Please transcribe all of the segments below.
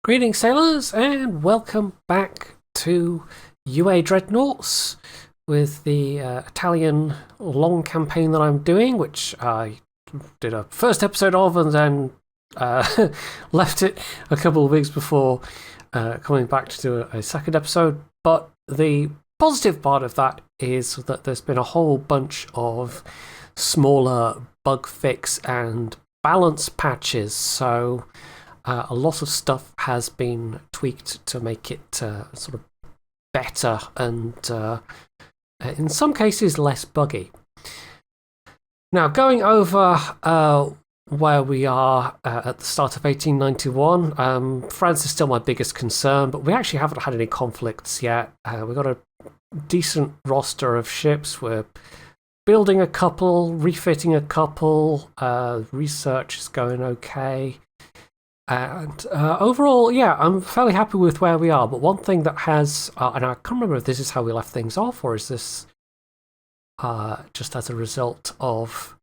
Greetings, sailors, and welcome back to UA Dreadnoughts with the Italian long campaign that I'm doing, which I did a first episode of and then left it a couple of weeks before coming back to do a second episode. But the positive part of that is that there's been a whole bunch of smaller bug fix and balance patches, so a lot of stuff has been tweaked to make it sort of better and, in some cases, less buggy. Now, going over where we are at the start of 1891, France is still my biggest concern, but we actually haven't had any conflicts yet. We've got a decent roster of ships. We're building a couple, refitting a couple, research is going okay. And overall, yeah, I'm fairly happy with where we are. But one thing that has, and I can't remember if this is how we left things off, or is this just as a result of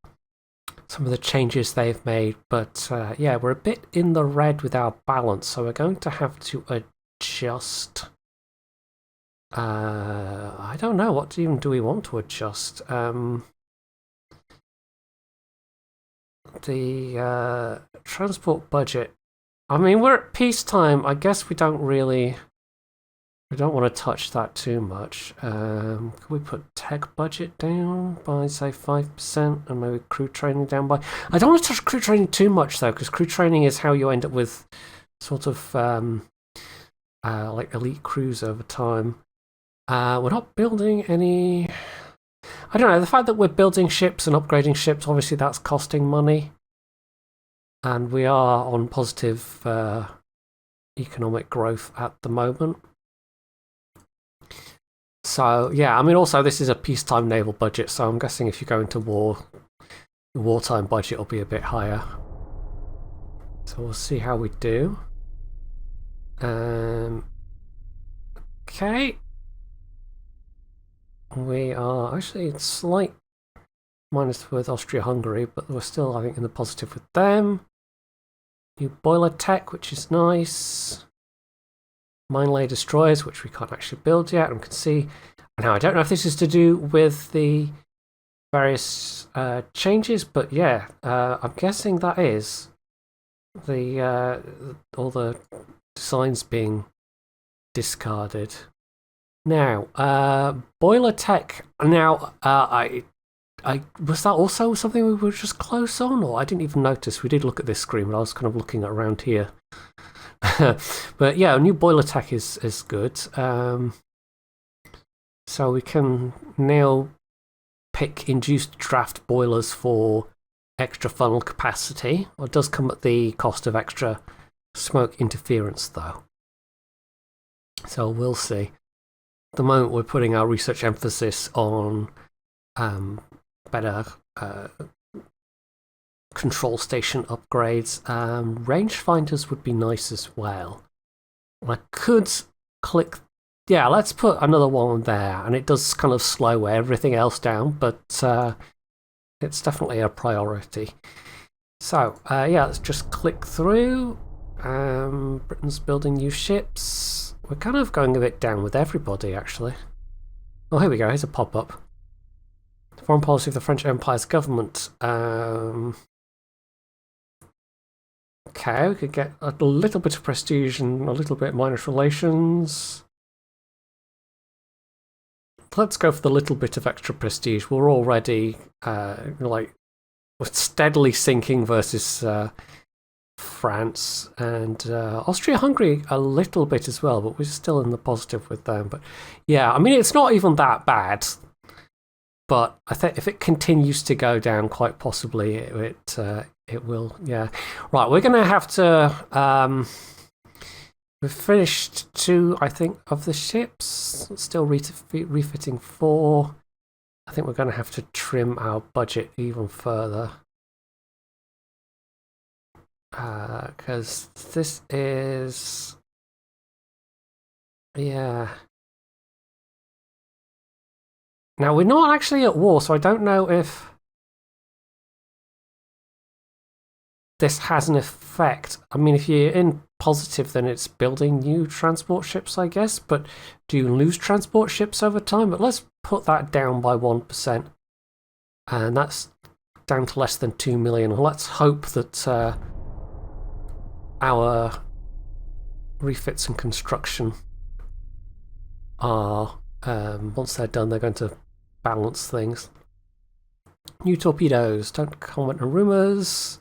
some of the changes they've made. But yeah, we're a bit in the red with our balance, so we're going to have to adjust. I don't know, what even do we want to adjust? The transport budget. I mean, we're at peacetime. I guess we don't want to touch that too much. Can we put tech budget down by, say, 5%, and maybe crew training down by... I don't want to touch crew training too much, though, because crew training is how you end up with sort of like elite crews over time. We're not building any... I don't know, the fact that we're building ships and upgrading ships, obviously that's costing money. And we are on positive economic growth at the moment. So, yeah, I mean, also this is a peacetime naval budget, so I'm guessing if you go into war, the wartime budget will be a bit higher. So we'll see how we do. Okay. We are actually in slight minus with Austria-Hungary, but we're still, I think, in the positive with them. New boiler tech, which is nice. Mine layer destroyers, which we can't actually build yet, and can see. Now, I don't know if this is to do with the various changes, but yeah, I'm guessing that is the all the designs being discarded. Now, boiler tech. Now, I was that also something we were just close on, or I didn't even notice. We did look at this screen, but I was kind of looking around here. But yeah, a new boiler tech is good. So we can now pick induced draft boilers for extra funnel capacity. Well, it does come at the cost of extra smoke interference, though. So we'll see. At the moment, we're putting our research emphasis on better control station upgrades. Rangefinders would be nice as well. I could click... Yeah, let's put another one there, and it does kind of slow everything else down, but it's definitely a priority. So, yeah, let's just click through. Britain's building new ships. We're kind of going a bit down with everybody, actually. Oh, here we go. Here's a pop-up. Foreign policy of the French Empire's government. Okay, we could get a little bit of prestige and a little bit minus relations. Let's go for the little bit of extra prestige. We're already we're steadily sinking versus France and Austria-Hungary a little bit as well, but we're still in the positive with them. But yeah, I mean, it's not even that bad. But I think if it continues to go down, quite possibly it will. Yeah, right. We're going to have to. We've finished 2, I think, of the ships. Still refitting 4. I think we're going to have to trim our budget even further. Because this is... Yeah. Now, we're not actually at war, so I don't know if this has an effect. I mean, if you're in positive, then it's building new transport ships, I guess. But do you lose transport ships over time? But let's put that down by 1%. And that's down to less than 2 million. Let's hope that our refits and construction are, once they're done, they're going to balance things. New torpedoes. Don't comment on rumours.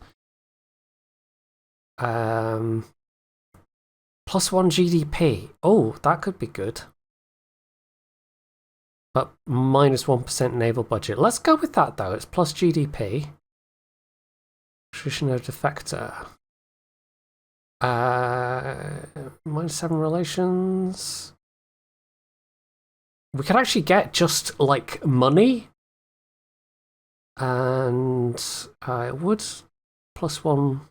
+1 GDP. Oh, that could be good. But -1% naval budget. Let's go with that, though. It's plus GDP. Attrition of defector. -7 relations. We could actually get just, like, money. And it would +1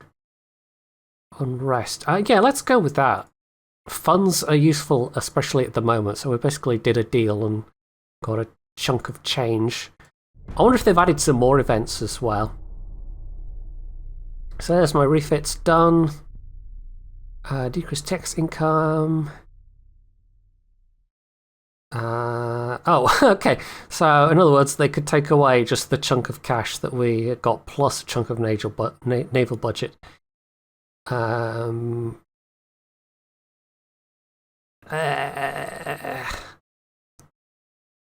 unrest. Yeah, let's go with that. Funds are useful, especially at the moment. So we basically did a deal and got a chunk of change. I wonder if they've added some more events as well. So there's my refits done. Decreased tax income. Oh, okay. So in other words, they could take away just the chunk of cash that we got plus a chunk of naval budget.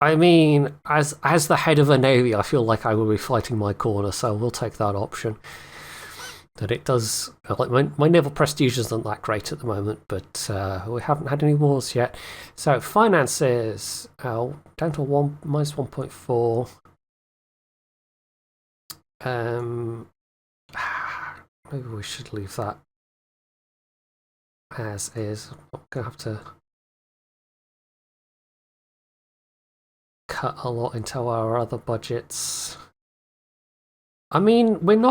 I mean, as the head of a navy, I feel like I will be fighting my corner, so we'll take that option. That it does, like my naval prestige isn't that great at the moment, but we haven't had any wars yet. So finances, down to -1.4. Maybe we should leave that as is. I'm gonna have to cut a lot into our other budgets. I mean, we've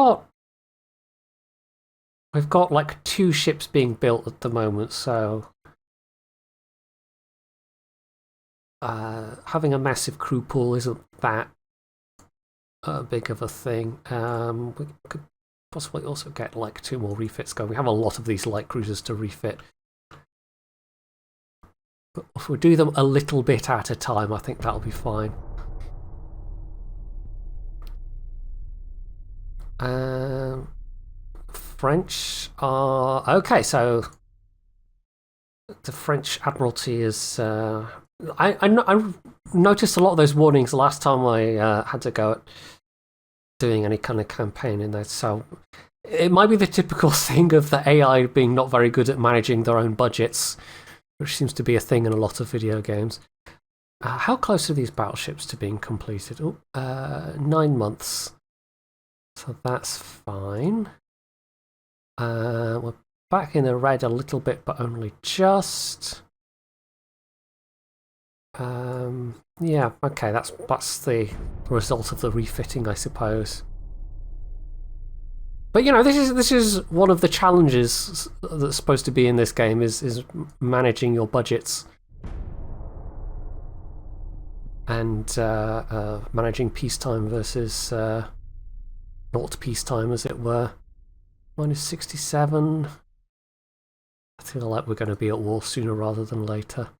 got like 2 ships being built at the moment, so having a massive crew pool isn't that big of a thing. We could possibly also get like 2 more refits going. We have a lot of these light cruisers to refit. But if we do them a little bit at a time, I think that'll be fine. French are... Okay, so the French Admiralty is... I noticed a lot of those warnings the last time I had to go at doing any kind of campaign in there, so it might be the typical thing of the AI being not very good at managing their own budgets, which seems to be a thing in a lot of video games. How close are these battleships to being completed? 9 months. So that's fine. We're back in the red a little bit, but only just. Yeah, okay, that's the result of the refitting, I suppose. But you know, this is one of the challenges that's supposed to be in this game is managing your budgets and managing peacetime versus not peacetime, as it were. -67. I feel like we're going to be at war sooner rather than later.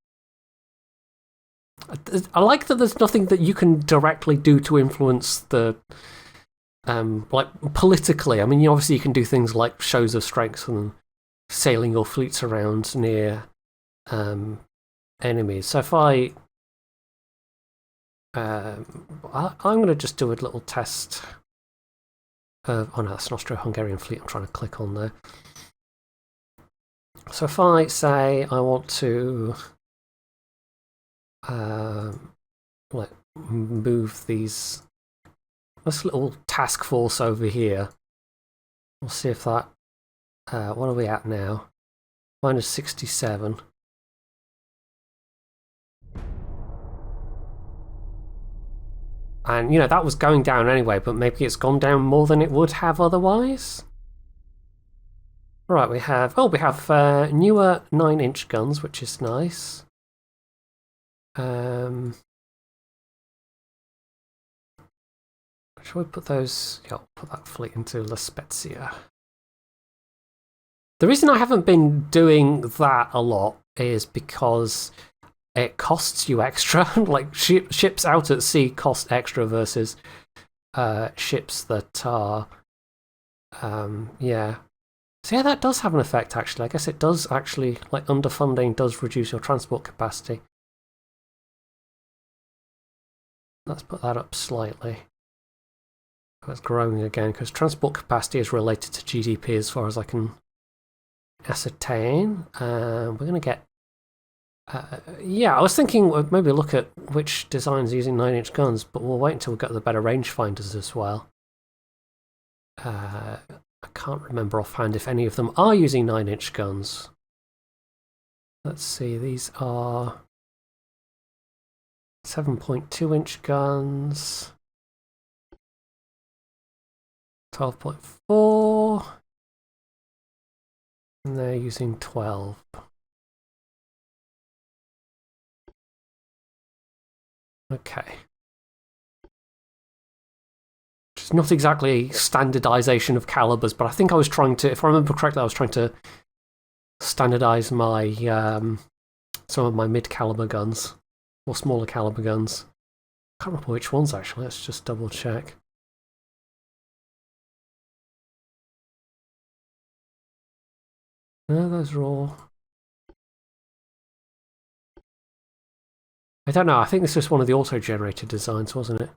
I like that there's nothing that you can directly do to influence the like politically. I mean, obviously you can do things like shows of strength and sailing your fleets around near enemies. So if I'm going to just do a little test. Oh no, that's an Austro-Hungarian fleet I'm trying to click on there. So if I say I want to like move this little task force over here, we'll see if that what are we at now? -67. And you know, that was going down anyway, but maybe it's gone down more than it would have otherwise. Right, we have newer 9-inch guns, which is nice. Shall we put those? Yeah, I'll put that fleet into La Spezia. The reason I haven't been doing that a lot is because it costs you extra. Like ships out at sea cost extra versus ships that are, yeah. So yeah, that does have an effect actually. I guess it does actually, like underfunding does reduce your transport capacity. Let's put that up slightly. That's growing again because transport capacity is related to GDP as far as I can ascertain. We're going to get... yeah, I was thinking we'd maybe look at which designs are using 9-inch guns, but we'll wait until we've got the better rangefinders as well. I can't remember offhand if any of them are using 9-inch guns. Let's see, these are 7.2-inch guns, 12.4, and they're using 12. Okay. Which is not exactly standardization of calibers, but I think I was trying to, if I remember correctly, I was trying to standardize my some of my mid-caliber guns, or smaller caliber guns. I can't remember which ones actually, let's just double check. No, those are all... I don't know, I think this was one of the auto-generated designs, wasn't it?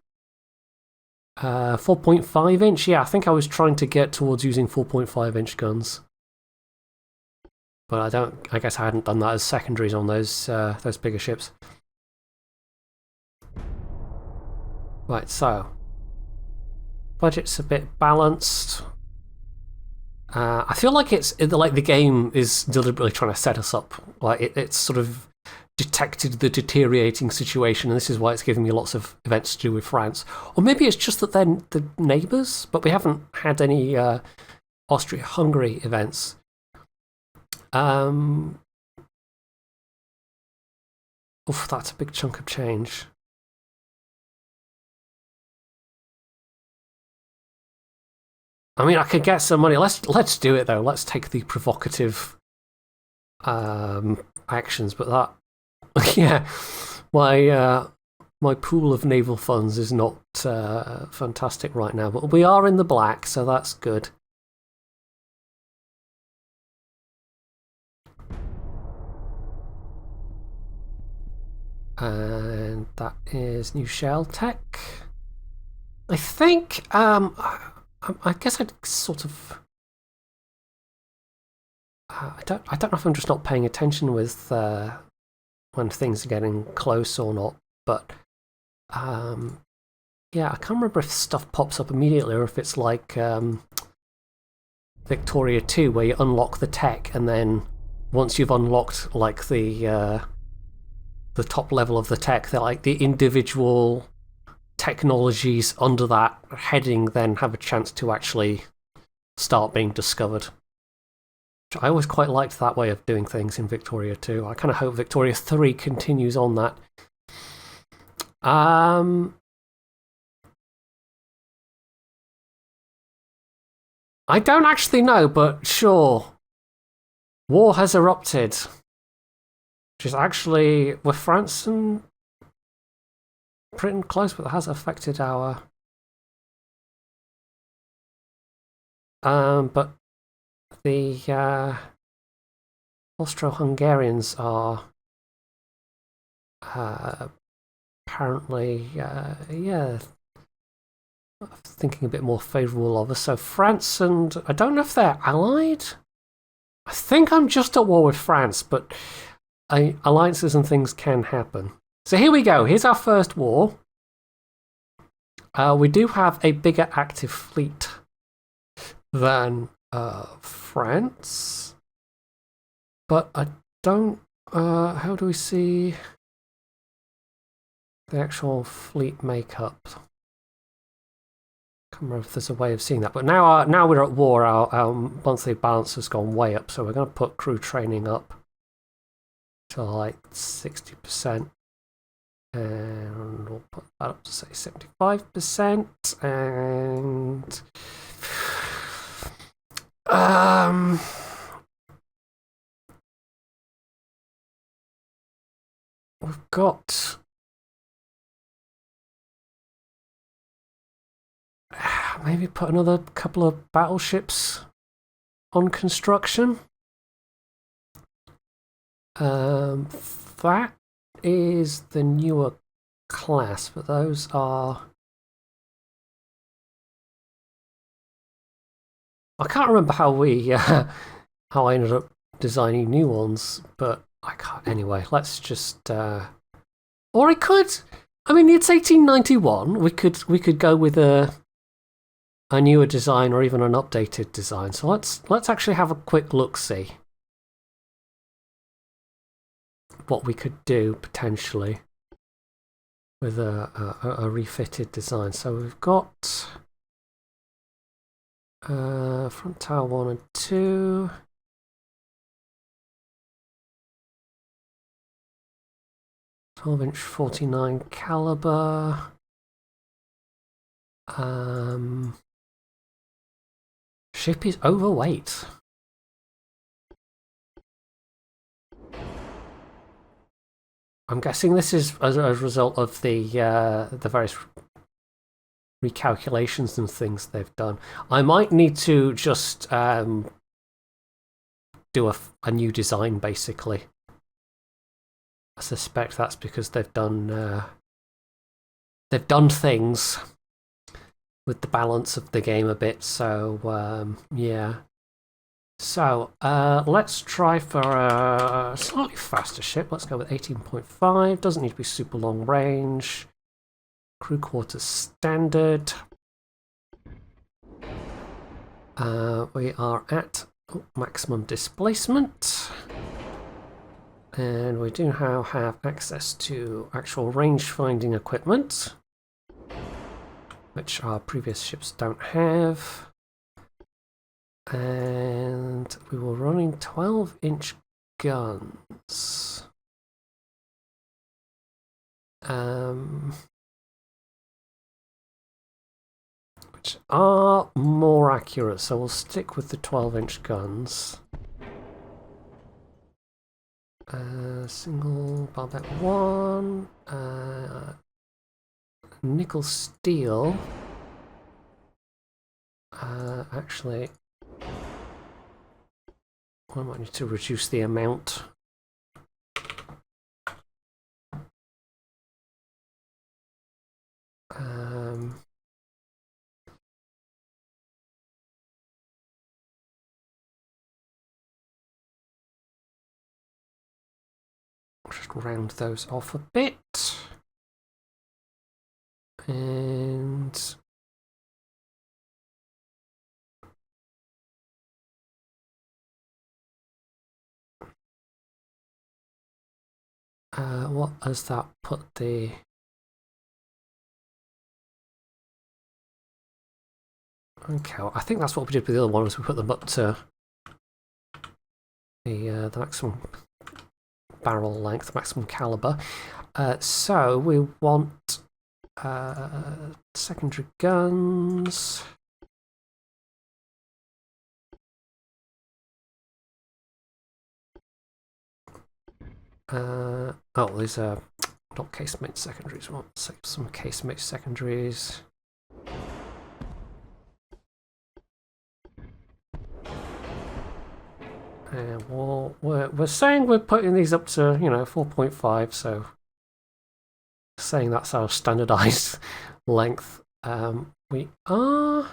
4.5-inch? Yeah, I think I was trying to get towards using 4.5-inch guns. But I guess I hadn't done that as secondaries on those bigger ships. Right, so... budget's a bit balanced. I feel like like the game is deliberately trying to set us up. Like it's sort of detected the deteriorating situation, and this is why it's giving me lots of events to do with France. Or maybe it's just that they're the neighbours, but we haven't had any Austria-Hungary events. Oof, that's a big chunk of change. I mean, I could get some money. Let's do it though. Let's take the provocative actions, but that yeah, my pool of naval funds is not fantastic right now, but we are in the black, so that's good. And that is new shell tech. I think I guess I'd sort of... I don't know if I'm just not paying attention with when things are getting close or not, but yeah, I can't remember if stuff pops up immediately or if it's like Victoria 2, where you unlock the tech and then once you've unlocked like the top level of the tech, they're like the individual technologies under that heading then have a chance to actually start being discovered. I always quite liked that way of doing things in Victoria 2. I kind of hope Victoria 3 continues on that. I don't actually know, but sure. War has erupted. Which is actually with France and Britain close, but that has affected our... but the Austro-Hungarians are apparently, yeah, thinking a bit more favourable of us. So France and... I don't know if they're allied? I think I'm just at war with France, but alliances and things can happen. So here we go. Here's our first war. We do have a bigger active fleet than France, but I don't... how do we see the actual fleet makeup? I can't remember if there's a way of seeing that, but now we're at war, our monthly balance has gone way up, so we're going to put crew training up to like 60%, and we'll put that up to say 75%, and we've got maybe put another couple of battleships on construction. That is the newer class, but those are... I can't remember how we how I ended up designing new ones, but I can't. Anyway, let's just or I could. I mean, it's 1891. We could go with a newer design or even an updated design. So let's actually have a quick look, see what we could do potentially with a refitted design. So we've got front tower 1 and 2. .12" 49 caliber. Ship is overweight. I'm guessing this is as a result of the various recalculations and things they've done. I might need to just do a new design, basically. I suspect that's because they've done things with the balance of the game a bit. So yeah. So let's try for a slightly faster ship. Let's go with 18.5. Doesn't need to be super long range. Crew quarters standard. We are at maximum displacement. And we do now have access to actual range finding equipment, which our previous ships don't have. And we were running 12-inch guns. Which are more accurate, so we'll stick with the 12-inch guns. Single barbette 1, nickel steel. Actually, I might need to reduce the amount. Just round those off a bit. And what has that put the... Okay, well, I think that's what we did with the other one, was we put them up to the maximum barrel length, maximum caliber. So we want secondary guns. Oh, these are not casemate secondaries. We want some casemate secondaries. And we're saying we're putting these up to 4.5, so saying that's our standardized length. We are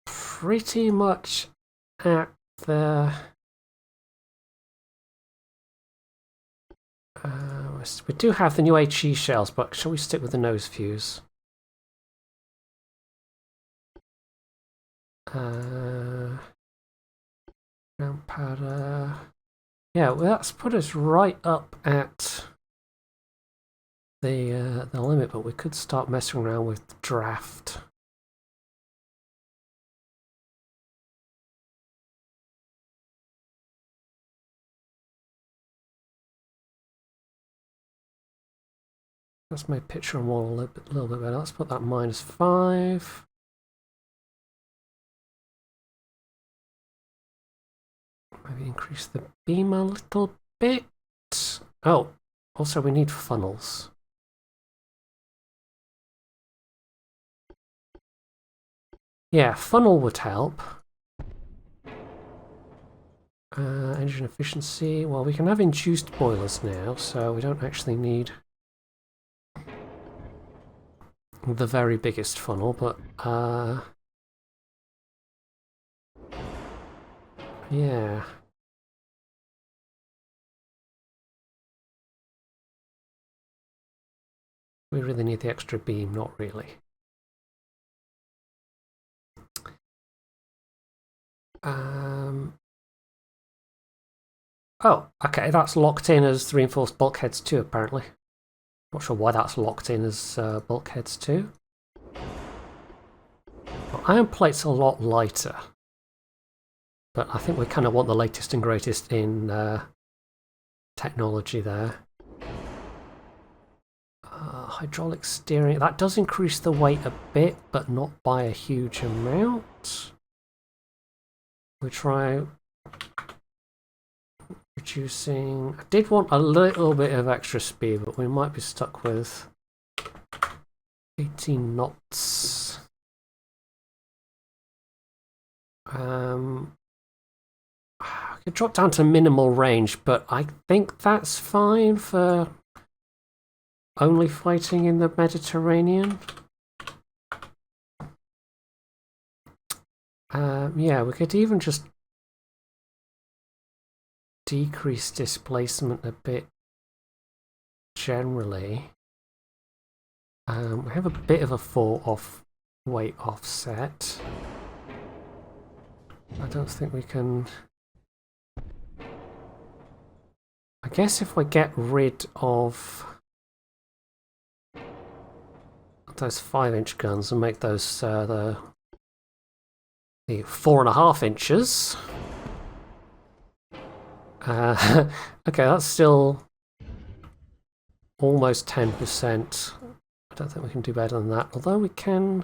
pretty much at the we do have the new HE shells, but shall we stick with the nose fuse? Ground powder. Yeah, well, that's put us right up at the limit, but we could start messing around with draft. That's my picture on wall a little bit better. Let's put that -5. Maybe increase the beam a little bit. Oh, also we need funnels. Yeah, funnel would help. Engine efficiency. Well, we can have induced boilers now, so we don't actually need the very biggest funnel, but yeah. We really need the extra beam, not really. Oh, okay, that's locked in as reinforced bulkheads too, apparently. Not sure why that's locked in as bulkheads too. Well, iron plate's a lot lighter. But I think we kind of want the latest and greatest in technology there. Hydraulic steering, that does increase the weight a bit, but not by a huge amount. We try reducing. I did want a little bit of extra speed, but we might be stuck with 18 knots. I could drop down to minimal range, but I think that's fine for only fighting in the Mediterranean. Yeah, we could even just decrease displacement a bit generally. We have a bit of a weight offset. I don't think we can... I guess if we get rid of those 5-inch guns and make those the 4.5 inches. Okay, that's still almost 10%. I don't think we can do better than that, although we can...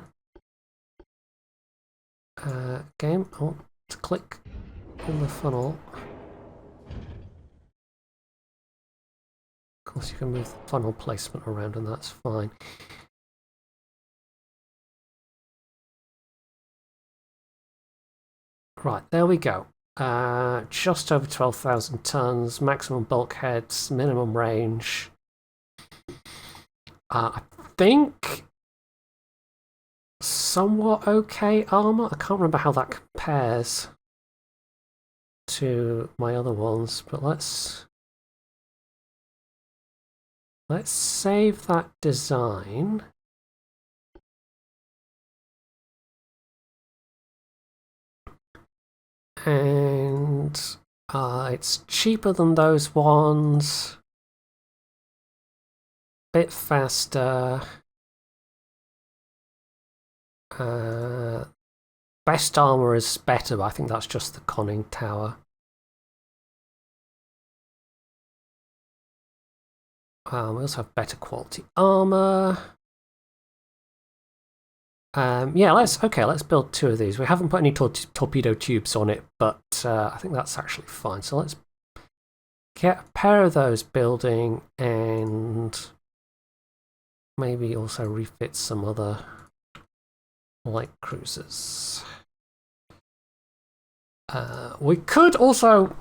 game, oh, to click on the funnel. Of course you can move the funnel placement around and that's fine. Right, there we go. Just over 12,000 tons, maximum bulkheads, minimum range. I think somewhat okay armor. I can't remember how that compares to my other ones, but let's save that design. And it's cheaper than those ones. Bit faster. Best armor is better, but I think that's just the conning tower. We also have better quality armor. Yeah, let's build 2 of these. We haven't put any torpedo tubes on it, but I think that's actually fine. So let's get a pair of those building and maybe also refit some other light cruisers. We could also...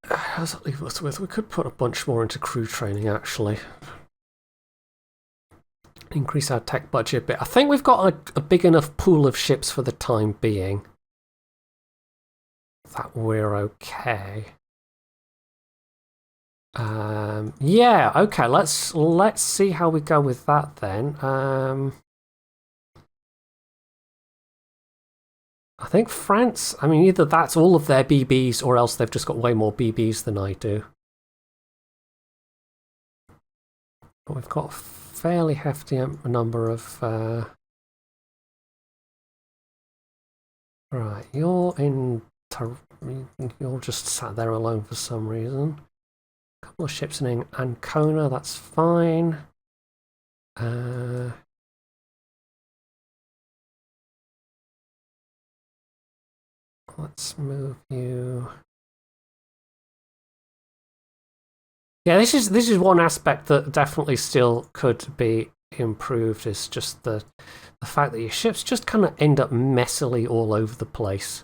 How does that leave us with? We could put a bunch more into crew training, actually. Increase our tech budget a bit. I think we've got a big enough pool of ships for the time being that we're okay. Yeah, okay, let's see how we go with that then. I think France, I mean, either that's all of their BBs or else they've just got way more BBs than I do. But we've got a fairly hefty number of... Right, you're just sat there alone for some reason. A couple of ships in Ancona, that's fine. let's move you. Yeah, this is one aspect that definitely still could be improved. Is just the fact that your ships just kind of end up messily all over the place.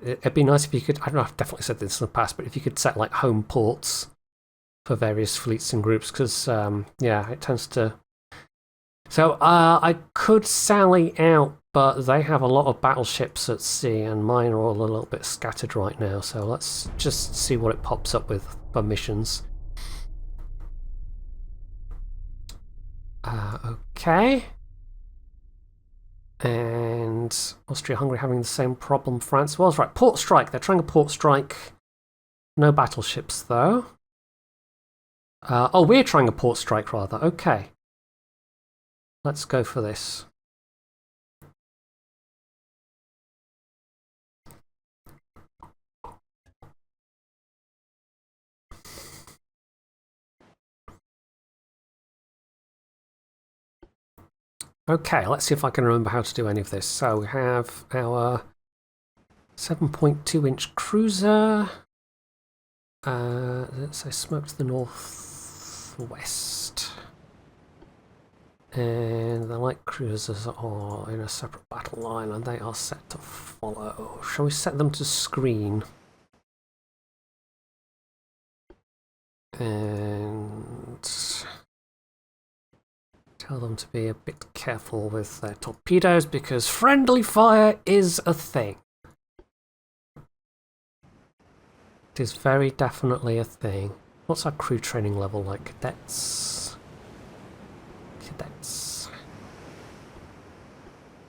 It'd be nice if you could. I don't know. I've definitely said this in the past, but if you could set like home ports for various fleets and groups, because yeah, it tends to. So I could sally out, but they have a lot of battleships at sea, and mine are all a little bit scattered right now. So let's just see what it pops up with for missions. Okay. And Austria-Hungary having the same problem France was. Right, port strike. They're trying a port strike. No battleships, though. Oh, we're trying a port strike, rather. Okay. Let's go for this. Okay, let's see if I can remember how to do any of this. So we have our 7.2-inch cruiser. Let's say smoke to the northwest. And the light cruisers are in a separate battle line and they are set to follow. Shall we set them to screen? And tell them to be a bit careful with their torpedoes because friendly fire is a thing. It is very definitely a thing. What's our crew training level like? Cadets. Cadets.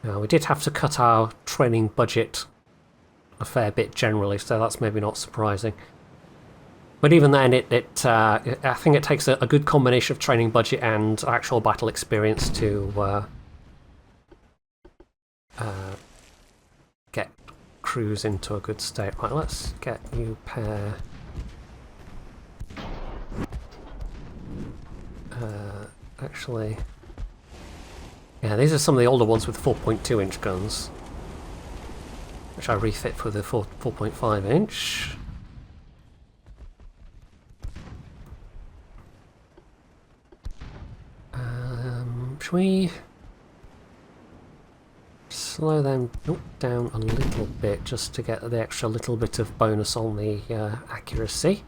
Now, we did have to cut our training budget a fair bit generally, so that's maybe not surprising. But even then, I think it takes a good combination of training budget and actual battle experience to get crews into a good state. Right, let's get you pair. Actually, yeah, these are some of the older ones with 4.2-inch guns, which I refit for the 4.5-inch. Should we slow them down a little bit just to get the extra little bit of bonus on the accuracy?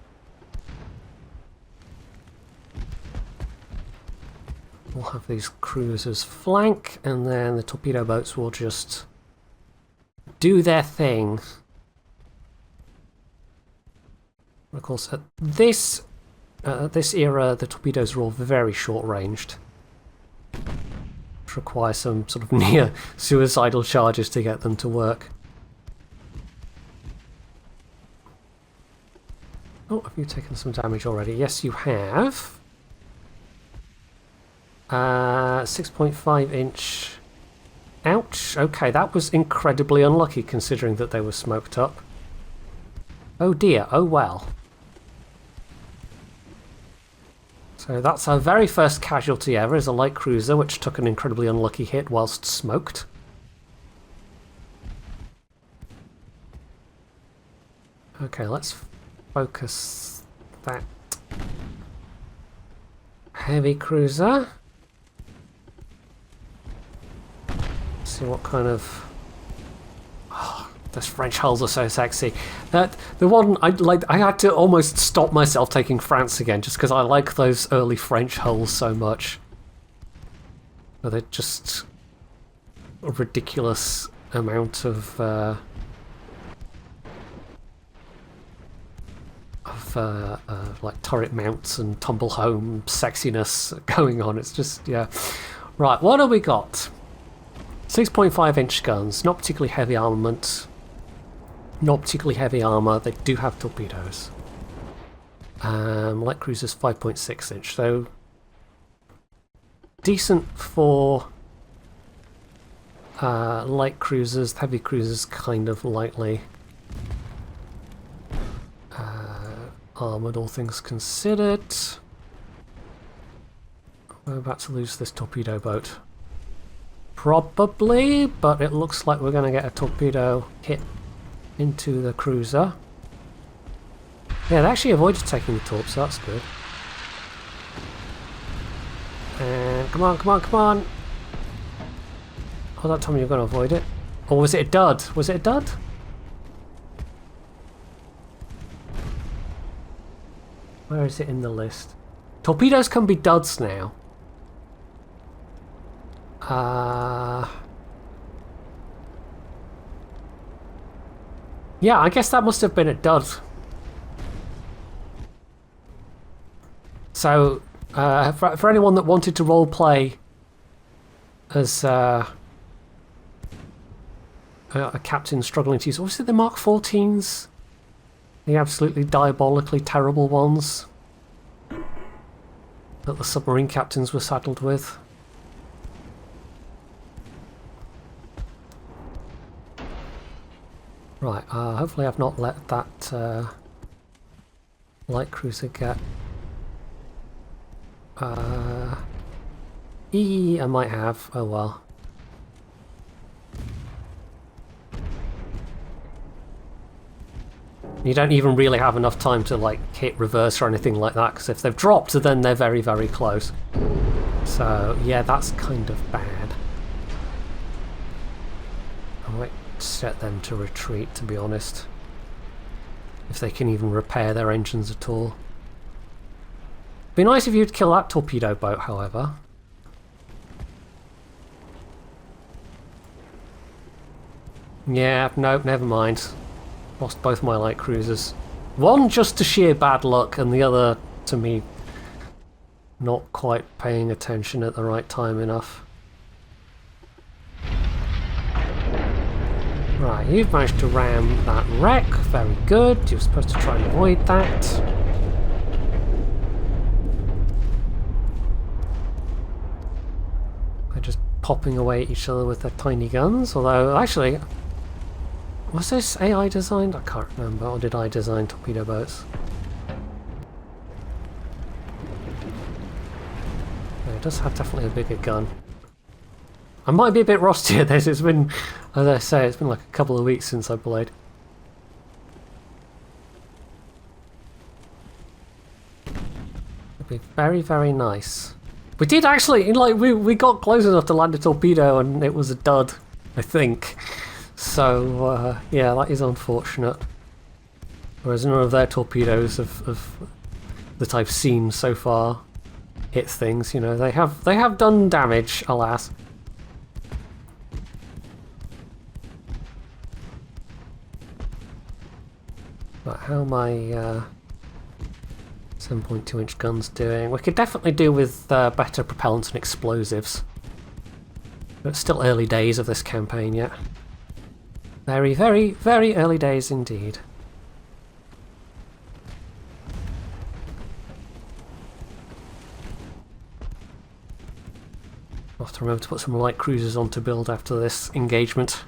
We'll have these cruisers flank, and then the torpedo boats will just do their thing. Of course, at this era, the torpedoes are all very short-ranged, which require some sort of near suicidal charges to get them to work. Oh, have you taken some damage already? Yes, you have. 6.5-inch. Ouch. Okay, that was incredibly unlucky considering that they were smoked up. Oh dear, oh well. So that's our very first casualty ever, is a light cruiser which took an incredibly unlucky hit whilst smoked. Okay, let's focus that heavy cruiser. See what kind of... Oh, those French hulls are so sexy. The one I had to almost stop myself taking France again just because I like those early French hulls so much. But they're just a ridiculous amount of like turret mounts and tumble home sexiness going on. It's just, yeah. Right, what have we got? 6.5-inch guns, not particularly heavy armament, not particularly heavy armour. They do have torpedoes. Light cruisers 5.6-inch, so decent for light cruisers. Heavy cruisers kind of lightly armoured, all things considered. We're about to lose this torpedo boat. Probably, but it looks like we're going to get a torpedo hit into the cruiser. Yeah, they actually avoided taking the torp, so that's good. And come on, come on, come on! Oh, that time you were going to avoid it. Or was it a dud? Was it a dud? Where is it in the list? Torpedoes can be duds now. Yeah, I guess that must have been a dud. So, for anyone that wanted to roleplay as a captain struggling to use, what was it, the Mark 14s? The absolutely diabolically terrible ones that the submarine captains were saddled with. Right, hopefully I've not let that light cruiser get... I might have. Oh well. You don't even really have enough time to like hit reverse or anything like that, because if they've dropped, then they're very, very close. So yeah, that's kind of bad. I might set them to retreat, to be honest, if they can even repair their engines at all. Be nice if you'd kill that torpedo boat, however. Yeah, nope, never mind. Lost both my light cruisers. One just to sheer bad luck, and the other to me not quite paying attention at the right time enough. Right, you've managed to ram that wreck. Very good. You're supposed to try and avoid that. They're just popping away at each other with their tiny guns. Although, actually, was this AI designed? I can't remember. Or did I design torpedo boats? Yeah, it does have definitely a bigger gun. I might be a bit rusty at this. It's been, as I say, it's been like a couple of weeks since I played. It'd be very, very nice. We did actually, like, we got close enough to land a torpedo, and it was a dud, I think. So yeah, that is unfortunate. Whereas none of their torpedoes of that I've seen so far hit things. You know, they have done damage, alas. But how are my 7.2 inch guns doing? We could definitely do with better propellants and explosives. But it's still early days of this campaign yet. Very, very, very early days indeed. I'll have to remember to put some light cruisers on to build after this engagement.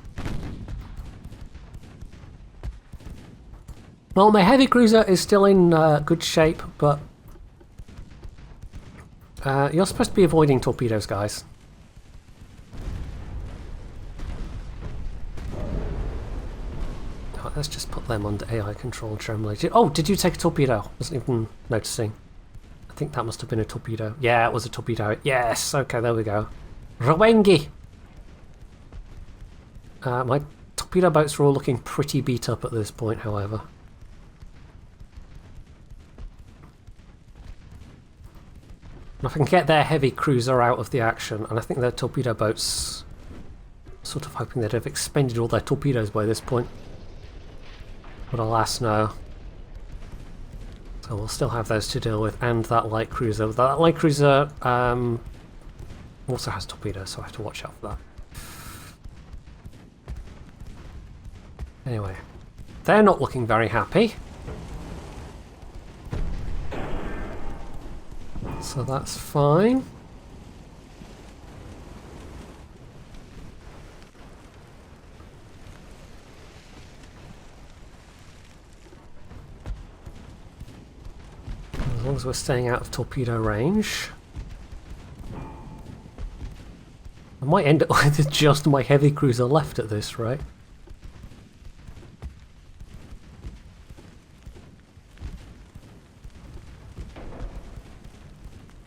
Well, my heavy cruiser is still in good shape, but you're supposed to be avoiding torpedoes, guys. Right, let's just put them under AI control generally. Oh, did you take a torpedo? Wasn't even noticing. I think that must have been a torpedo. Yeah, it was a torpedo. Yes, okay, there we go. Rwengi! My torpedo boats are all looking pretty beat up at this point, however. If I can get their heavy cruiser out of the action, and I think their torpedo boats, sort of hoping they'd have expended all their torpedoes by this point. But alas, no. So we'll still have those to deal with, and that light cruiser. That light cruiser also has torpedoes, so I have to watch out for that. Anyway, they're not looking very happy. So that's fine. As long as we're staying out of torpedo range. I might end up with just my heavy cruiser left at this rate.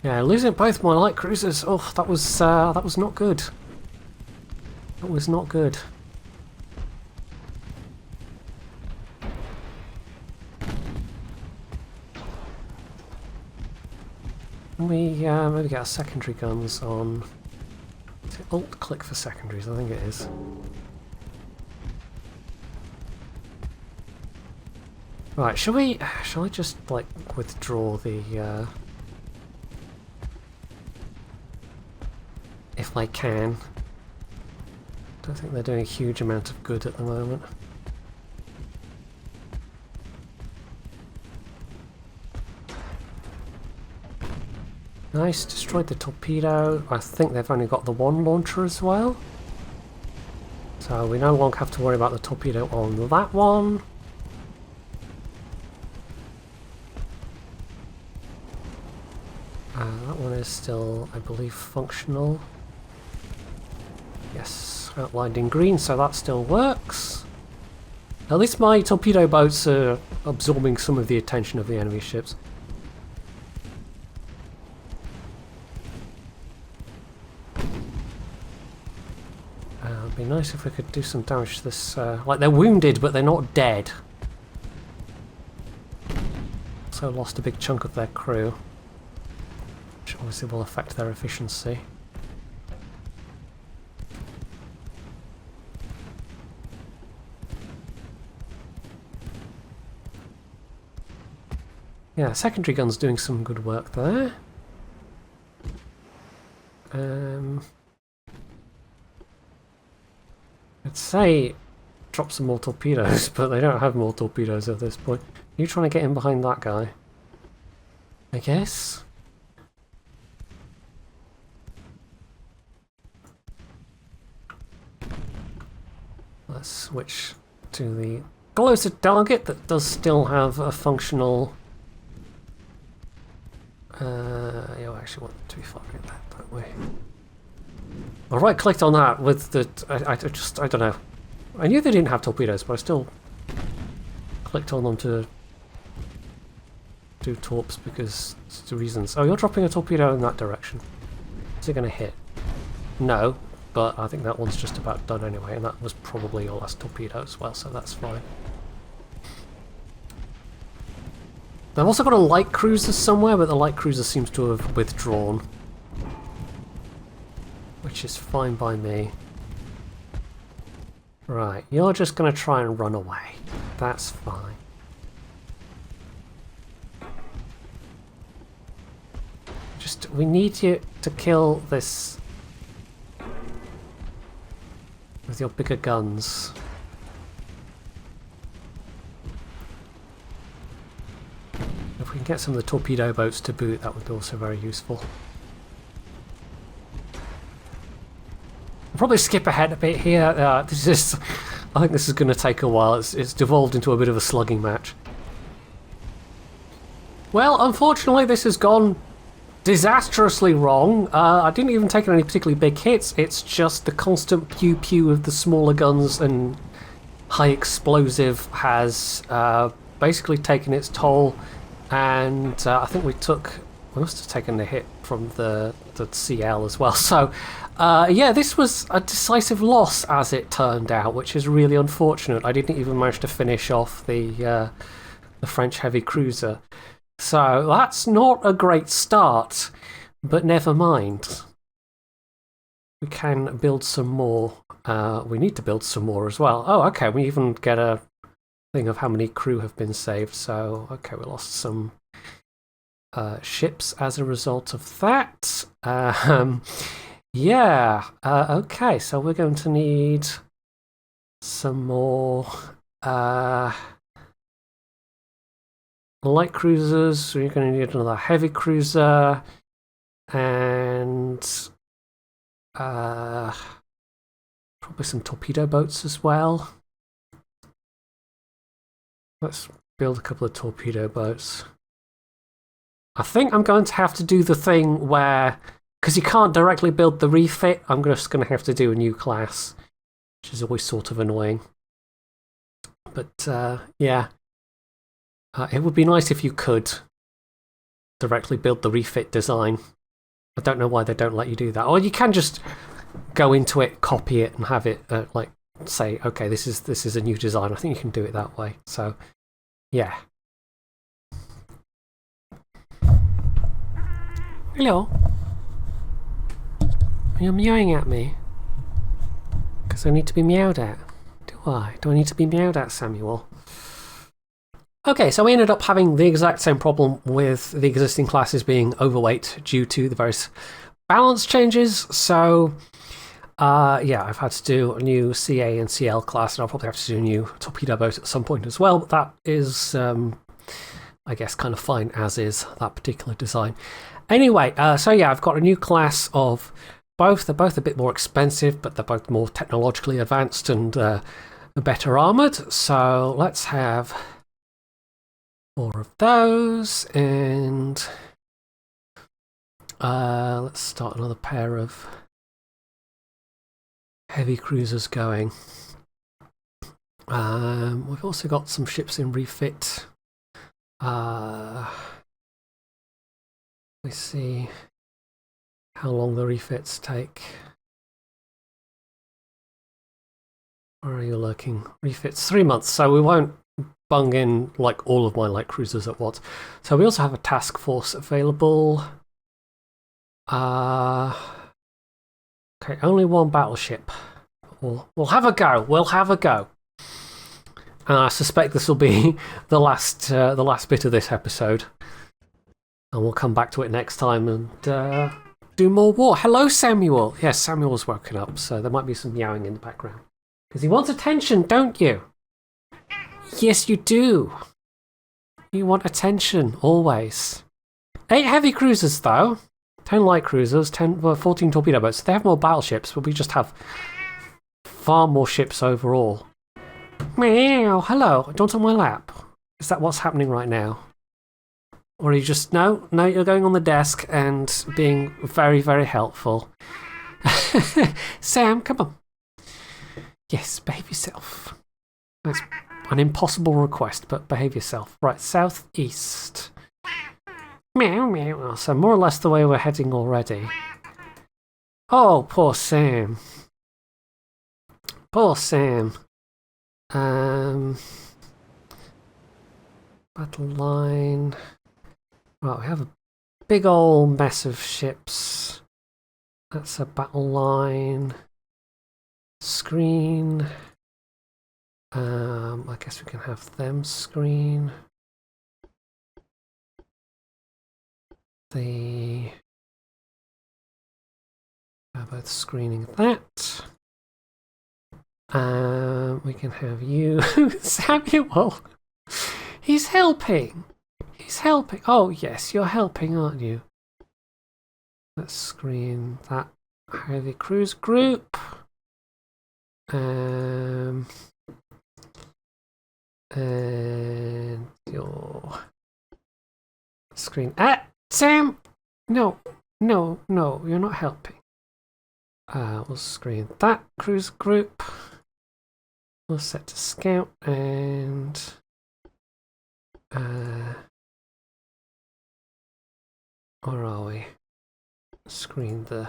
Yeah, losing both my light cruisers. Oh, that was not good. That was not good. Can we maybe get our secondary guns on? Is it Alt-click for secondaries? I think it is. Right, shall I just like withdraw the if I can. Don't think they're doing a huge amount of good at the moment. Nice, destroyed the torpedo. I think they've only got the one launcher as well. So we no longer have to worry about the torpedo on that one. That one is still, I believe, functional. Yes, outlined in green, so that still works. At least my torpedo boats are absorbing some of the attention of the enemy ships. It'd be nice if we could do some damage to this. Like, they're wounded, but they're not dead. So lost a big chunk of their crew, which obviously will affect their efficiency. Yeah, secondary gun's doing some good work there. I'd say drop some more torpedoes, but they don't have more torpedoes at this point. Are you trying to get in behind that guy? I guess. Let's switch to the closer target that does still have a functional... yeah, I actually want to be firing that way. I right-clicked on that with the... I don't know. I knew they didn't have torpedoes, but I still clicked on them to do torps because the reasons. Oh, you're dropping a torpedo in that direction. Is it going to hit? No, but I think that one's just about done anyway, and that was probably your last torpedo as well, so that's fine. They've also got a light cruiser somewhere, but the light cruiser seems to have withdrawn. Which is fine by me. Right, you're just going to try and run away. That's fine. Just, we need you to kill this with your bigger guns. If we can get some of the torpedo boats to boot, that would be also very useful. I'll probably skip ahead a bit here. I think this is going to take a while. It's devolved into a bit of a slugging match. Well, unfortunately, this has gone disastrously wrong. I didn't even take any particularly big hits. It's just the constant pew-pew of the smaller guns and high explosive has basically taken its toll. And I think we must have taken the hit from the CL as well. So, yeah, this was a decisive loss as it turned out, which is really unfortunate. I didn't even manage to finish off the French heavy cruiser. So that's not a great start, but never mind. We can build some more. We need to build some more as well. Oh, okay, we even get a thing of how many crew have been saved. So, okay, we lost some ships as a result of that. Yeah, okay, so we're going to need some more light cruisers. So you're going to need another heavy cruiser and probably some torpedo boats as well. Let's build a couple of torpedo boats. I think I'm going to have to do the thing where because you can't directly build the refit, I'm just going to have to do a new class, which is always sort of annoying. But yeah, it would be nice if you could directly build the refit design. I don't know why they don't let you do that. Or you can just go into it, copy it, and have it like say, okay, this is a new design. I think you can do it that way. So yeah. Hello. You're meowing at me because I need to be meowed at. Do I need to be meowed at, Samuel? Okay, so we ended up having the exact same problem with the existing classes being overweight due to the various balance changes. So, yeah, I've had to do a new CA and CL class, and I'll probably have to do a new torpedo boat at some point as well. But that is, I guess, kind of fine as is, that particular design. Anyway, so yeah, I've got a new class of both. They're both a bit more expensive, but they're both more technologically advanced and better armoured. So let's have 4 of those, and let's start another pair of heavy cruisers going. We've also got some ships in refit. We see how long the refits take. Where are you looking? Refits 3 months, so we won't bung in like all of my light cruisers at once. So we also have a task force available. Okay, only 1 battleship. We'll have a go. We'll have a go. And I suspect this will be the last bit of this episode, and we'll come back to it next time and do more war. Hello, Samuel. Yes, Samuel's woken up, so there might be some meowing in the background because he wants attention, don't you? Yes, you do. You want attention, always. 8 heavy cruisers, though. 10 light cruisers, 14 torpedo boats. They have more battleships, but we just have far more ships overall. Meow, hello. Don't on my lap. Is that what's happening right now? Or are you just... No, you're going on the desk and being very, very helpful. Sam, come on. Yes, behave yourself. That's an impossible request, but behave yourself. Right, southeast. Meow, meow. So more or less the way we're heading already. Oh, poor Sam. Poor Sam. Battle line. Right, we have a big old mess of ships. That's a battle line. Screen. I guess we can have them screen. How about screening that? We can have you, Samuel. He's helping. He's helping. Oh yes, you're helping, aren't you? Let's screen that heavy cruise group. And your screen. Sam! No, you're not helping. We'll screen that cruise group. We'll set to scout and where are we? Screen the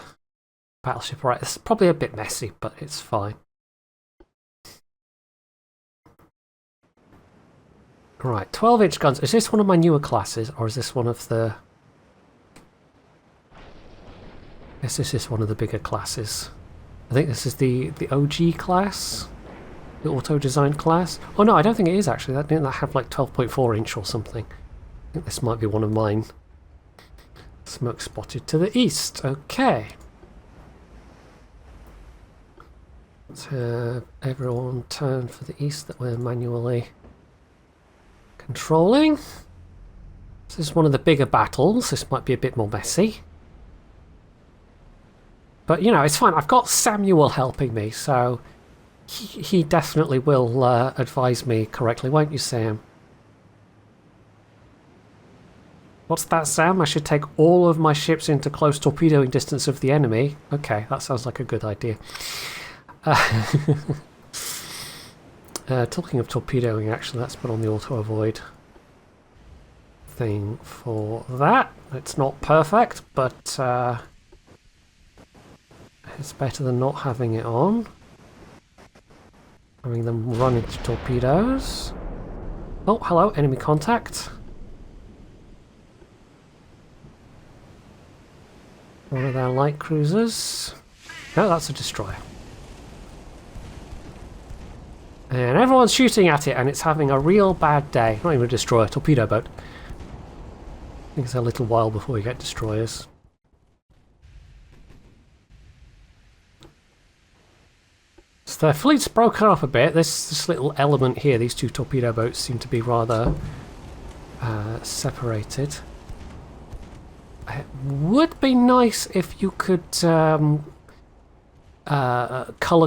battleship. Right, it's probably a bit messy, but it's fine. Right, 12-inch guns. Is this one of my newer classes, or is this one of the... Yes, this is one of the bigger classes. I think this is the OG class, the auto-designed class. Oh no, I don't think it is actually. Didn't that have like 12.4 inch or something? I think this might be one of mine. Smoke spotted to the east. Okay. Let's have everyone turn for the east that we're manually controlling. This is one of the bigger battles. This might be a bit more messy. But, you know, it's fine. I've got Samuel helping me, so he definitely will advise me correctly, won't you, Sam? What's that, Sam? I should take all of my ships into close torpedoing distance of the enemy. Okay, that sounds like a good idea. Talking of torpedoing, actually, let's put on the auto-avoid thing for that. It's not perfect, but it's better than not having it on. Having them run into torpedoes. Oh, hello, enemy contact. One of their light cruisers. No, that's a destroyer. And everyone's shooting at it, and it's having a real bad day. Not even a destroyer, torpedo boat. I think it's a little while before we get destroyers. So their fleet's broken up a bit. This little element here, these two torpedo boats seem to be rather separated. It would be nice if you could color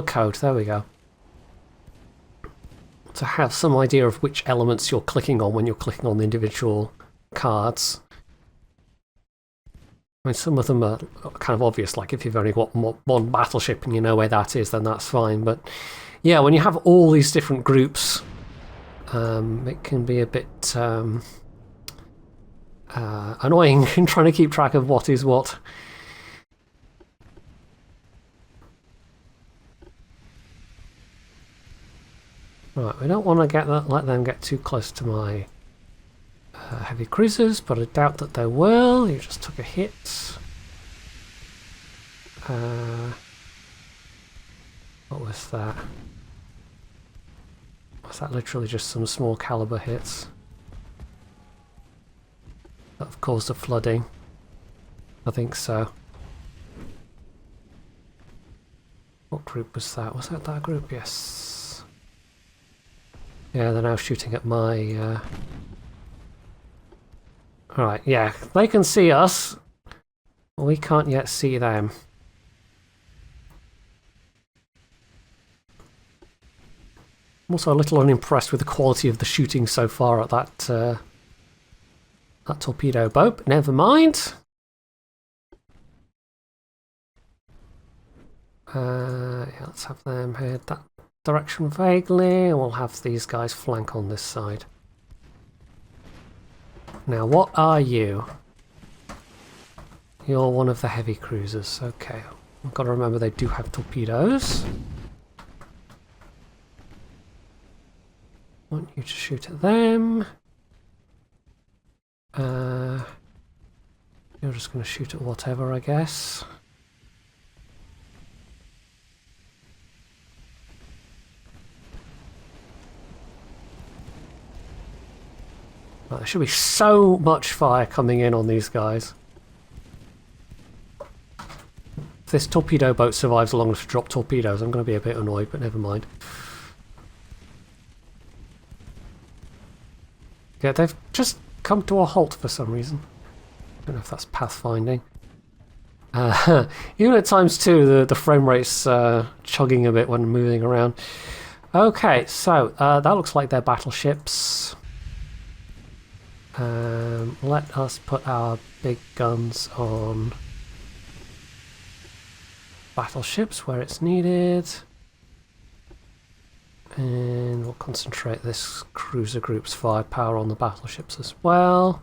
code. There we go. To have some idea of which elements you're clicking on when you're clicking on the individual cards. I mean, some of them are kind of obvious, like if you've only got one battleship and you know where that is, then that's fine. But yeah, when you have all these different groups, it can be a bit annoying in trying to keep track of what is what. Right, we don't want to let them get too close to my heavy cruisers, but I doubt that they will. You just took a hit. What was that? Was that literally just some small caliber hits that have caused a flooding? I think so. What group was that? Was that group? Yes. Yeah, they're now shooting at my... Alright, yeah, they can see us. We can't yet see them. I'm also a little unimpressed with the quality of the shooting so far at that torpedo boat, but never mind. Yeah, let's have them head that direction vaguely, and we'll have these guys flank on this side. Now, what are you? You're one of the heavy cruisers. Okay, I've got to remember they do have torpedoes. I want you to shoot at them. You're just going to shoot at whatever, I guess. Right, there should be so much fire coming in on these guys. If this torpedo boat survives long enough to drop torpedoes, I'm going to be a bit annoyed, but never mind. Yeah, they've just come to a halt for some reason. I don't know if that's pathfinding. Even at times too, the frame rate's chugging a bit when moving around. Okay, so that looks like they're battleships. Let us put our big guns on battleships where it's needed. And we'll concentrate this cruiser group's firepower on the battleships as well.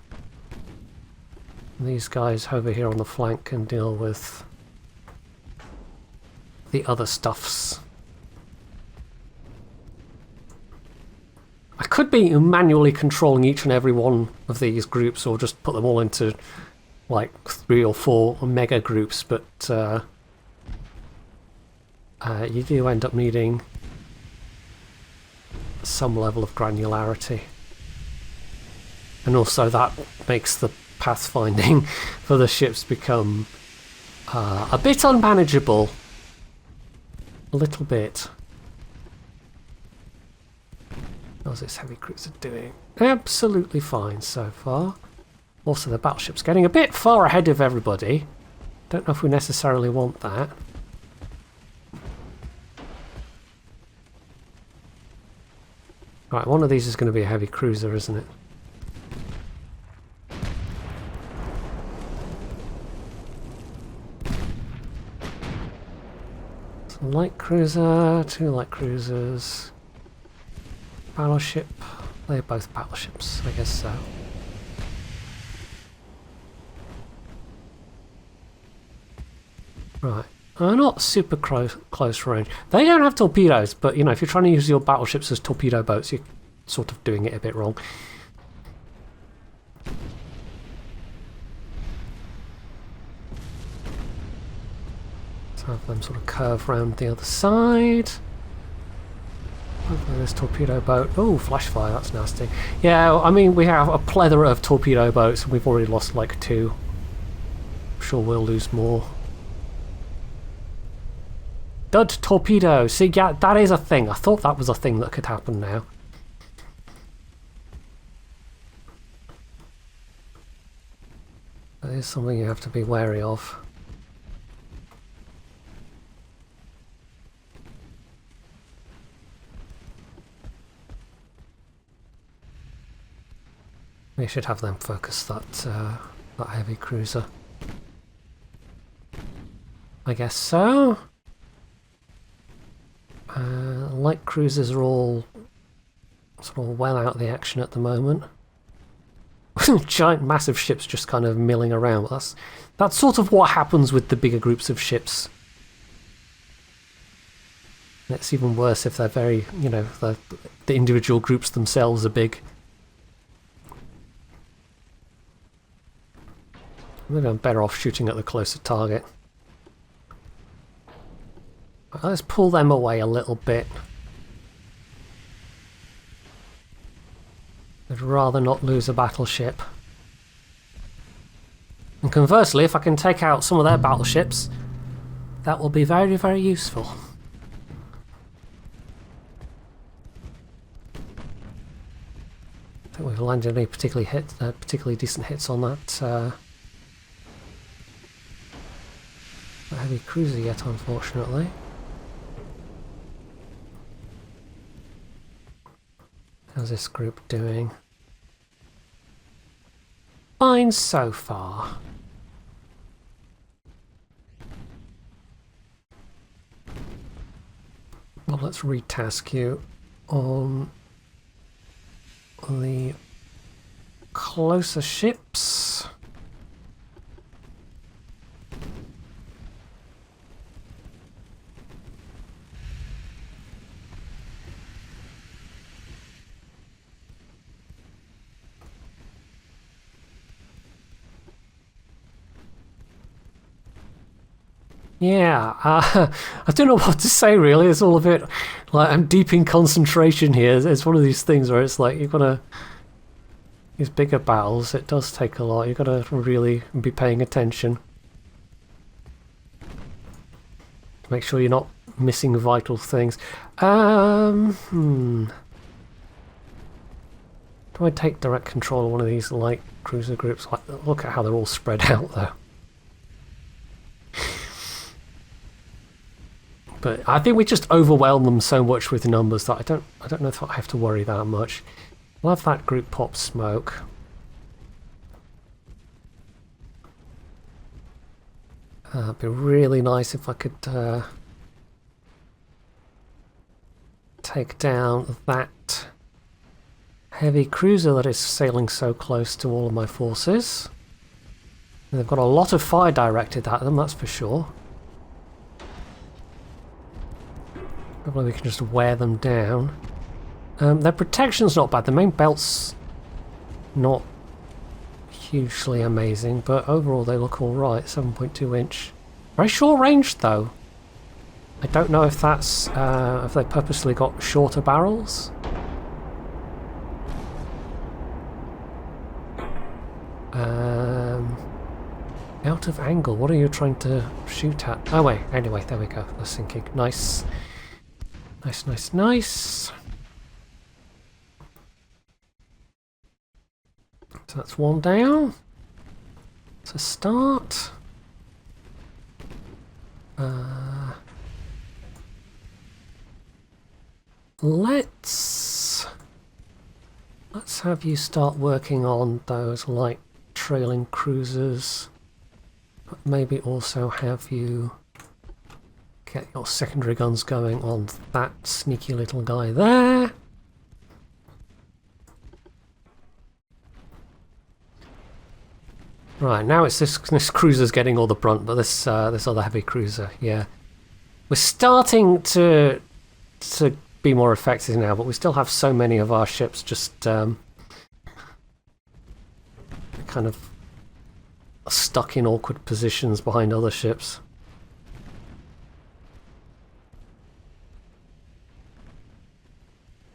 And these guys over here on the flank can deal with the other stuffs. I could be manually controlling each and every one of these groups, or just put them all into like 3 or 4 mega groups, but you do end up needing some level of granularity. And also that makes the pathfinding for the ships become a bit unmanageable. A little bit. How's this heavy cruiser doing? Absolutely fine so far. Also, the battleship's getting a bit far ahead of everybody. Don't know if we necessarily want that. Right, one of these is going to be a heavy cruiser, isn't it? light cruiser, 2 light cruisers, battleship. They're both battleships, I guess so. Right. Not super close range. They don't have torpedoes, but you know, if you're trying to use your battleships as torpedo boats, you're sort of doing it a bit wrong. Let's have them sort of curve round the other side. Hopefully this torpedo boat... Oh, flash fire, that's nasty. Yeah, I mean, we have a plethora of torpedo boats, and we've already lost like 2. I'm sure we'll lose more. Dud torpedo! See, yeah, that is a thing. I thought that was a thing that could happen now. That is something you have to be wary of. We should have them focus that that heavy cruiser. I guess so. Light cruisers are all sort of well out of the action at the moment. Giant, massive ships just kind of milling around. That's sort of what happens with the bigger groups of ships. And it's even worse if they're very, you know, the individual groups themselves are big. Maybe I'm better off shooting at the closer target. Let's pull them away a little bit. I'd rather not lose a battleship. And conversely, if I can take out some of their battleships, that will be very, very useful. I think we've landed any particularly decent hits on that heavy cruiser yet, unfortunately. How's this group doing? Fine so far. Well, let's retask you on the closer ships. Yeah, I don't know what to say really. It's all a bit like I'm deep in concentration here. It's one of these things where it's like you've got to... These bigger battles, it does take a lot. You've got to really be paying attention. Make sure you're not missing vital things. Do I take direct control of one of these light cruiser groups? Look at how they're all spread out though. But I think we just overwhelm them so much with numbers that I don't know if I have to worry that much. We'll have that group pop smoke. It'd be really nice if I could take down that heavy cruiser that is sailing so close to all of my forces. And they've got a lot of fire directed at them, that's for sure. Probably we can just wear them down. Their protection's not bad. The main belt's not hugely amazing, but overall they look alright. 7.2 inch. Very short range though. I don't know if that's if they purposely got shorter barrels. Out of angle. What are you trying to shoot at? Oh wait, anyway, there we go. They're sinking. Nice. Nice, nice, nice. So that's one down. It's a start. Let's have you start working on those light trailing cruisers, but maybe also have you Get your secondary guns going on that sneaky little guy there. Right, now it's this cruiser's getting all the brunt, but this other heavy cruiser, yeah. We're starting to be more effective now, but we still have so many of our ships just kind of stuck in awkward positions behind other ships.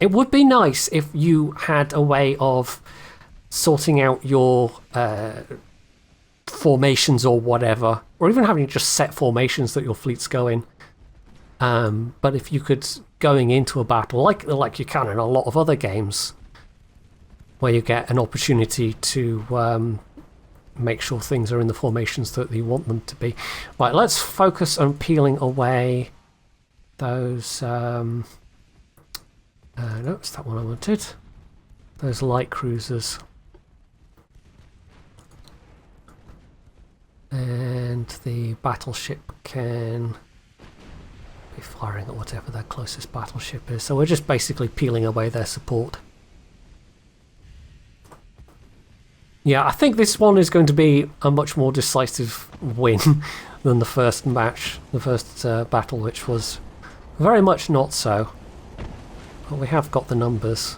It would be nice if you had a way of sorting out your formations or whatever, or even having just set formations that your fleets go in. But if you could, going into a battle, like you can in a lot of other games, where you get an opportunity to make sure things are in the formations that you want them to be. Right, let's focus on peeling away those... no, it's that one I wanted. Those light cruisers. And the battleship can be firing at whatever their closest battleship is. So we're just basically peeling away their support. Yeah, I think this one is going to be a much more decisive win than the first match, the first battle, which was very much not so. But we have got the numbers.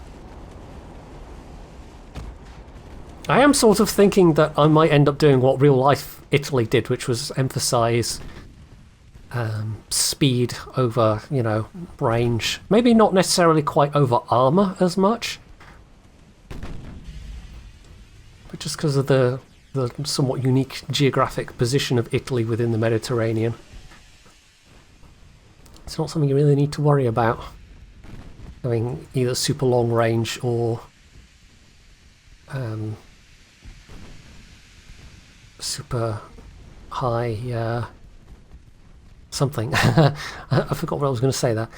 I am sort of thinking that I might end up doing what real life Italy did, which was emphasize speed over, you know, range. Maybe not necessarily quite over armor as much, but just because of the somewhat unique geographic position of Italy within the Mediterranean. It's not something you really need to worry about, having either super long range or super high something. I forgot what I was going to say there.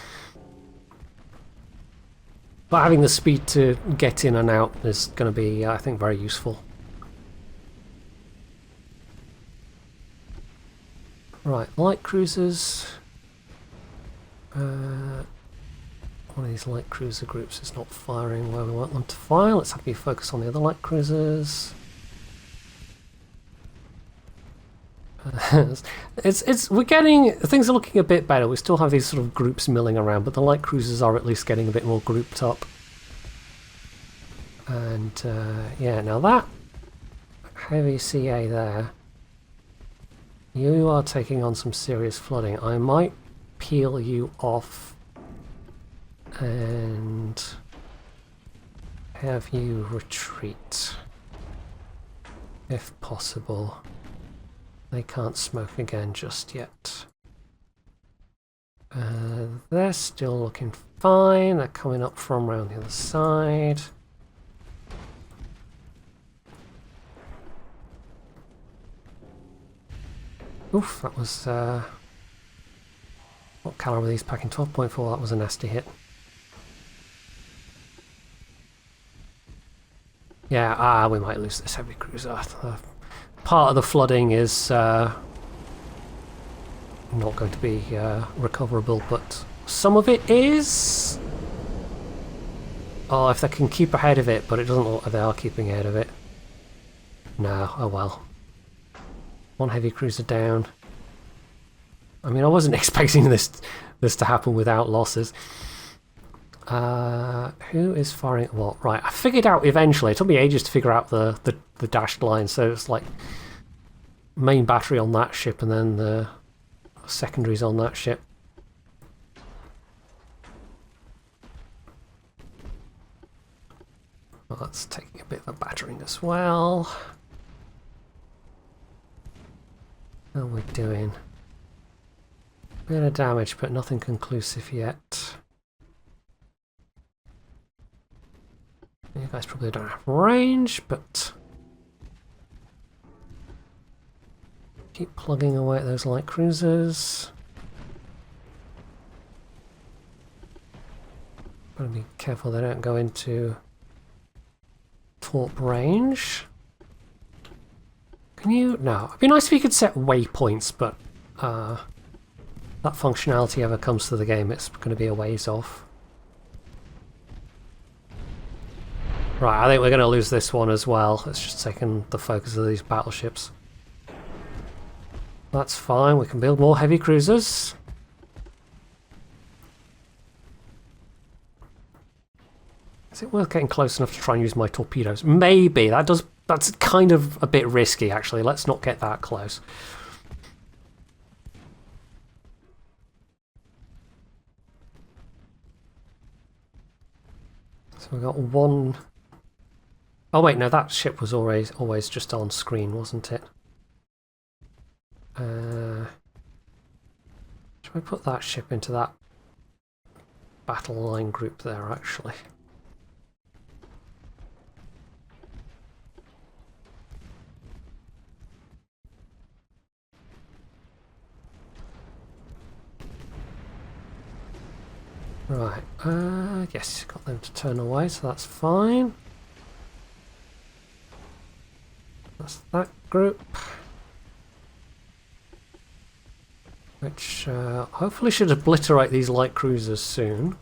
But having the speed to get in and out is going to be, I think, very useful. Right, light cruisers. One of these light cruiser groups is not firing where we want them to fire. Let's have you focus on the other light cruisers. We're getting, things are looking a bit better. We still have these sort of groups milling around, but the light cruisers are at least getting a bit more grouped up. And yeah, now that heavy CA there, you are taking on some serious flooding. I might peel you off and have you retreat if possible. They can't smoke again just yet. They're still looking fine. They're coming up from around the other side. Oof, that was... what caliber were these packing? 12.4, that was a nasty hit. Yeah, we might lose this heavy cruiser. Part of the flooding is not going to be recoverable, but some of it is. Oh, if they can keep ahead of it, but it doesn't look like they are keeping ahead of it. No, oh well. One heavy cruiser down. I mean, I wasn't expecting this to happen without losses. Who is firing at what? Right, I figured out eventually. It took me ages to figure out the dashed line, so it's like main battery on that ship and then the secondaries on that ship. Well, that's taking a bit of a battering as well. How are we doing? Bit of damage, but nothing conclusive yet. You guys probably don't have range, but keep plugging away at those light cruisers. Gotta be careful they don't go into torp range. Can you? No. It'd be nice if you could set waypoints, but that functionality ever comes to the game, it's going to be a ways off. Right, I think we're going to lose this one as well. It's just taken the focus of these battleships. That's fine, we can build more heavy cruisers. Is it worth getting close enough to try and use my torpedoes? Maybe. That's kind of a bit risky, actually. Let's not get that close. So we've got one... Oh wait, no, that ship was always just on screen, wasn't it? Should we put that ship into that battle line group there, actually? Right, yes, got them to turn away, so that's fine. That's that group. Which hopefully should obliterate these light cruisers soon.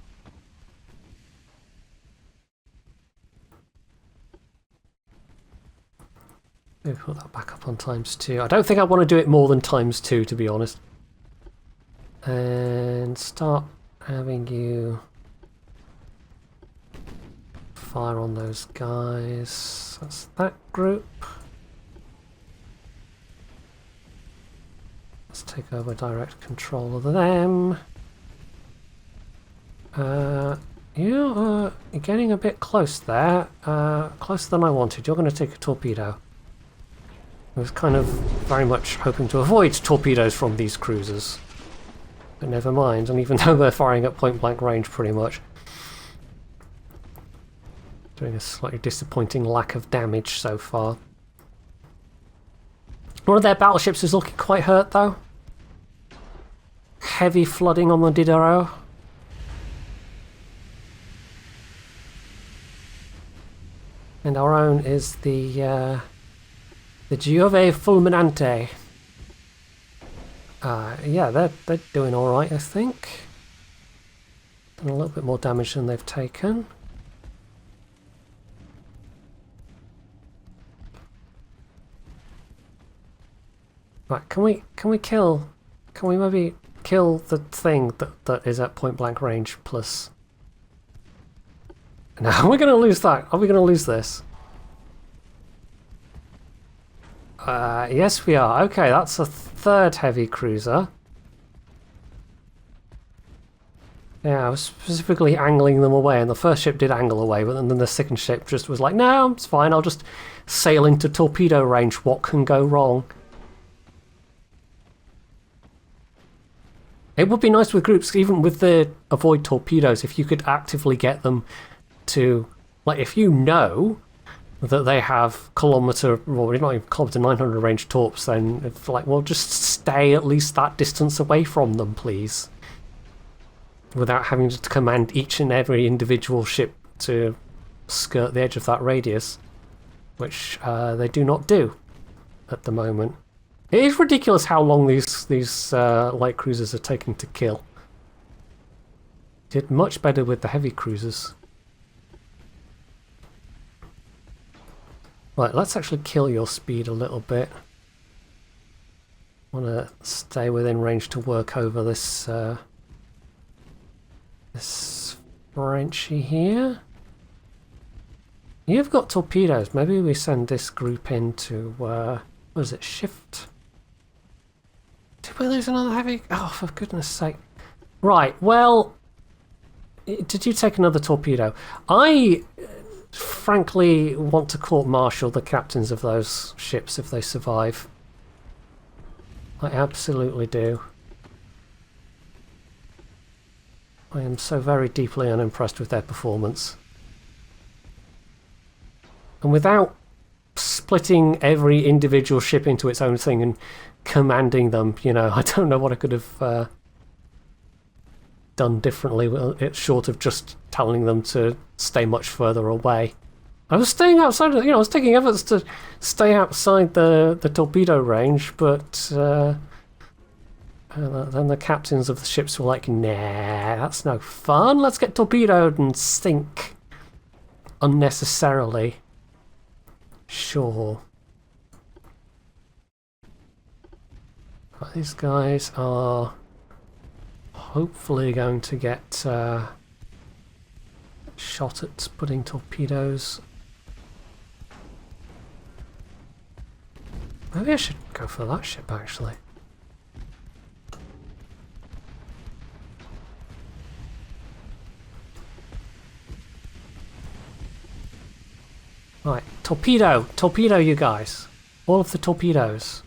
Maybe put that back up on ×2. I don't think I want to do it more than ×2, to be honest. And start having you fire on those guys. That's that group. Let's take over direct control of them. You're getting a bit close there. Closer than I wanted. You're going to take a torpedo. I was kind of very much hoping to avoid torpedoes from these cruisers. But never mind, and even though they're firing at point-blank range pretty much. Doing a slightly disappointing lack of damage so far. One of their battleships is looking quite hurt though. Heavy flooding on the Diderot. And our own is the Giove Fulminante. Yeah, they're doing alright, I think. Done a little bit more damage than they've taken. Right, can we maybe kill the thing that is at point blank range plus... No, we're gonna lose that. Are we gonna lose this? Yes we are. Okay, that's a third heavy cruiser. Yeah, I was specifically angling them away, and the first ship did angle away, but then the second ship just was like, no, it's fine, I'll just sail into torpedo range. What can go wrong? It would be nice with groups, even with the avoid torpedoes, if you could actively get them to, like, if you know that they have kilometre, well, not even kilometre, 900 range torps, then it's like, well, just stay at least that distance away from them, please. Without having to command each and every individual ship to skirt the edge of that radius, which they do not do at the moment. It is ridiculous how long these light cruisers are taking to kill. Did much better with the heavy cruisers. Right, let's actually kill your speed a little bit. Want to stay within range to work over this this Frenchie here. You've got torpedoes. Maybe we send this group into what is it? Shift. Did we lose another heavy? Oh, for goodness sake! Right. Well, did you take another torpedo? I frankly want to court-martial the captains of those ships if they survive. I absolutely do. I am so very deeply unimpressed with their performance. And without splitting every individual ship into its own thing and commanding them, you know, I don't know what I could have done differently, it's short of just telling them to stay much further away. I was staying outside, you know, I was taking efforts to stay outside the torpedo range, but Then the captains of the ships were like, nah, that's no fun. Let's get torpedoed and sink unnecessarily. Sure. But these guys are hopefully going to get shot at putting torpedoes. Maybe I should go for that ship actually. Right, torpedo! Torpedo, you guys! All of the torpedoes.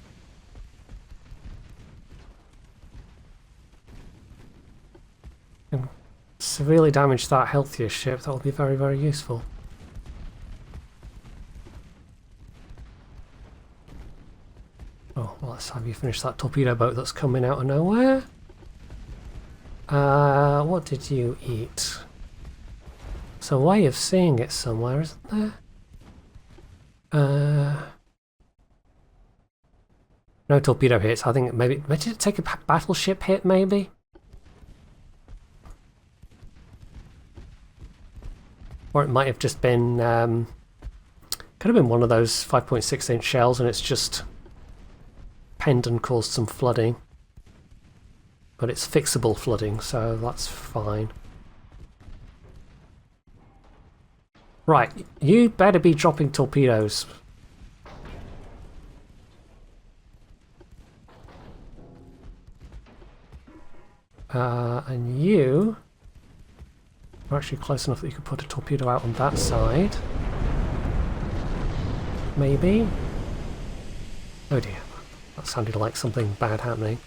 And severely damage that healthier ship, that will be very, very useful. Oh, well, let's have you finish that torpedo boat that's coming out of nowhere. What did you eat? There's a way of seeing it somewhere, isn't there? No torpedo hits. I think maybe did it take a battleship hit? Maybe. Or it might have just been. Could have been one of those 5.6-inch shells, and it's just penned and caused some flooding. But it's fixable flooding, so that's fine. Right, you better be dropping torpedoes. And you are actually close enough that you could put a torpedo out on that side. Maybe. Oh dear, that sounded like something bad happening.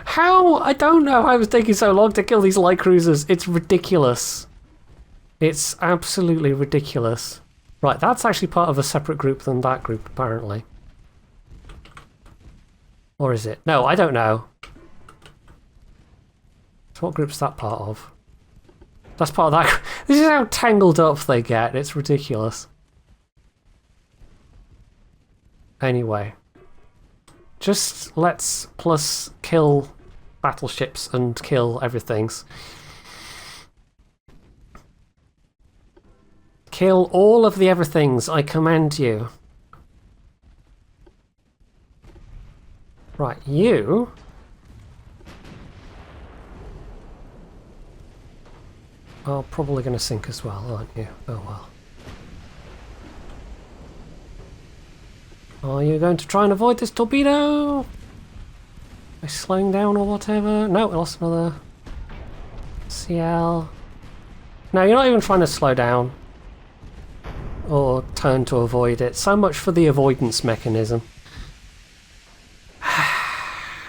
How? I don't know how it was taking so long to kill these light cruisers. It's ridiculous. It's absolutely ridiculous. Right, that's actually part of a separate group than that group, apparently. Or is it? No, I don't know. So what group's that part of? That's part of that. This is how tangled up they get. It's ridiculous. Anyway. Just let's plus kill battleships and kill everythings. Kill all of the everythings, I command you. Right, you are probably going to sink as well, aren't you? Oh well. Are you going to try and avoid this torpedo? By slowing down or whatever? No, we lost another CL. No, you're not even trying to slow down. Or turn to avoid it. So much for the avoidance mechanism.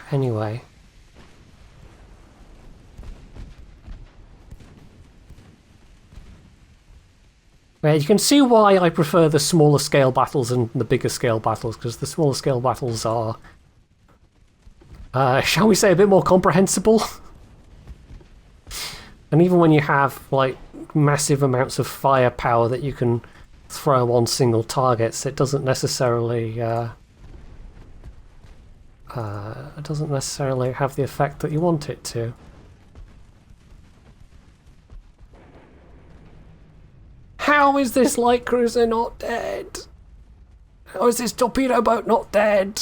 Anyway. Yeah, you can see why I prefer the smaller scale battles and the bigger scale battles, because the smaller scale battles are, shall we say, a bit more comprehensible. And even when you have like massive amounts of firepower that you can throw on single targets, it doesn't necessarily have the effect that you want it to. How is this light cruiser not dead? How is this torpedo boat not dead?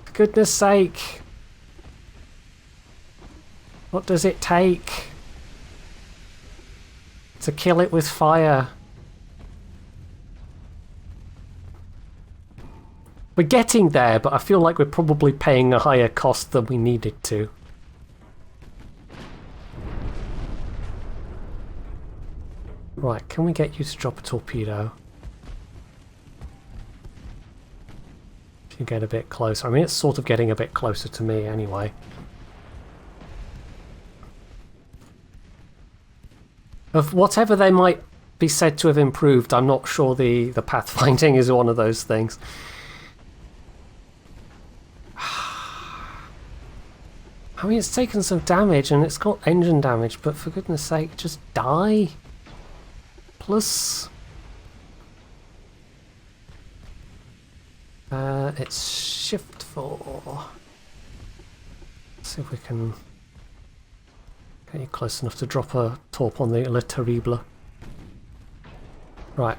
For goodness sake. What does it take to kill it with fire? We're getting there, but I feel like we're probably paying a higher cost than we needed to. Right, can we get you to drop a torpedo? If you get a bit closer. I mean, it's sort of getting a bit closer to me anyway. Of whatever they might be said to have improved, I'm not sure the pathfinding is one of those things. I mean, it's taken some damage and it's got engine damage, but for goodness sake, just die. Plus... it's shift 4. Let's see if we can get you close enough to drop a torp on the Le Terrible. Right.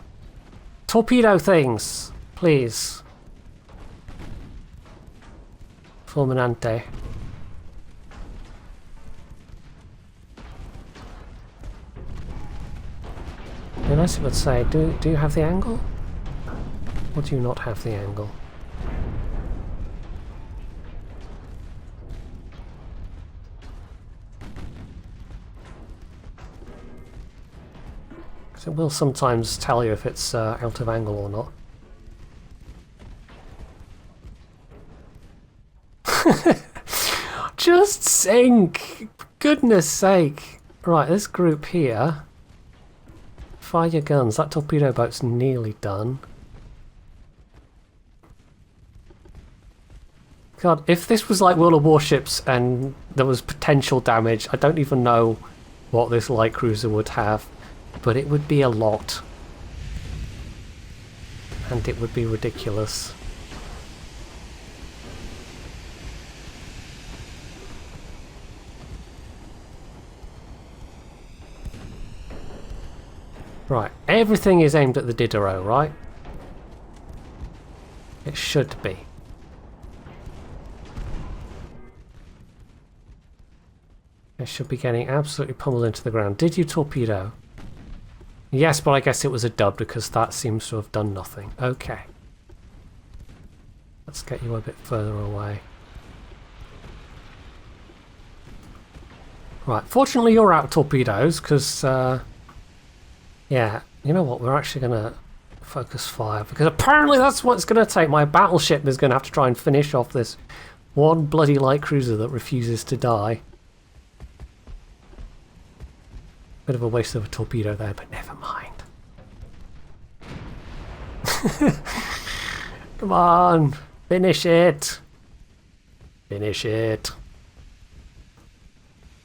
Torpedo things, please. Fulminante. And I would say, do you have the angle? Or do you not have the angle? Because it will sometimes tell you if it's out of angle or not. Just sink! For goodness sake! Right, this group here. Fire your guns. That torpedo boat's nearly done. God, if this was like World of Warships and there was potential damage, I don't even know what this light cruiser would have, but it would be a lot. And it would be ridiculous. Right, everything is aimed at the Diderot, right? It should be. It should be getting absolutely pummeled into the ground. Did you torpedo? Yes, but I guess it was a dud because that seems to have done nothing. Okay. Let's get you a bit further away. Right, fortunately you're out of torpedoes because... yeah, you know what, we're actually going to focus fire, because apparently that's what it's going to take. My battleship is going to have to try and finish off this one bloody light cruiser that refuses to die. Bit of a waste of a torpedo there, but never mind. Come on, finish it. Finish it.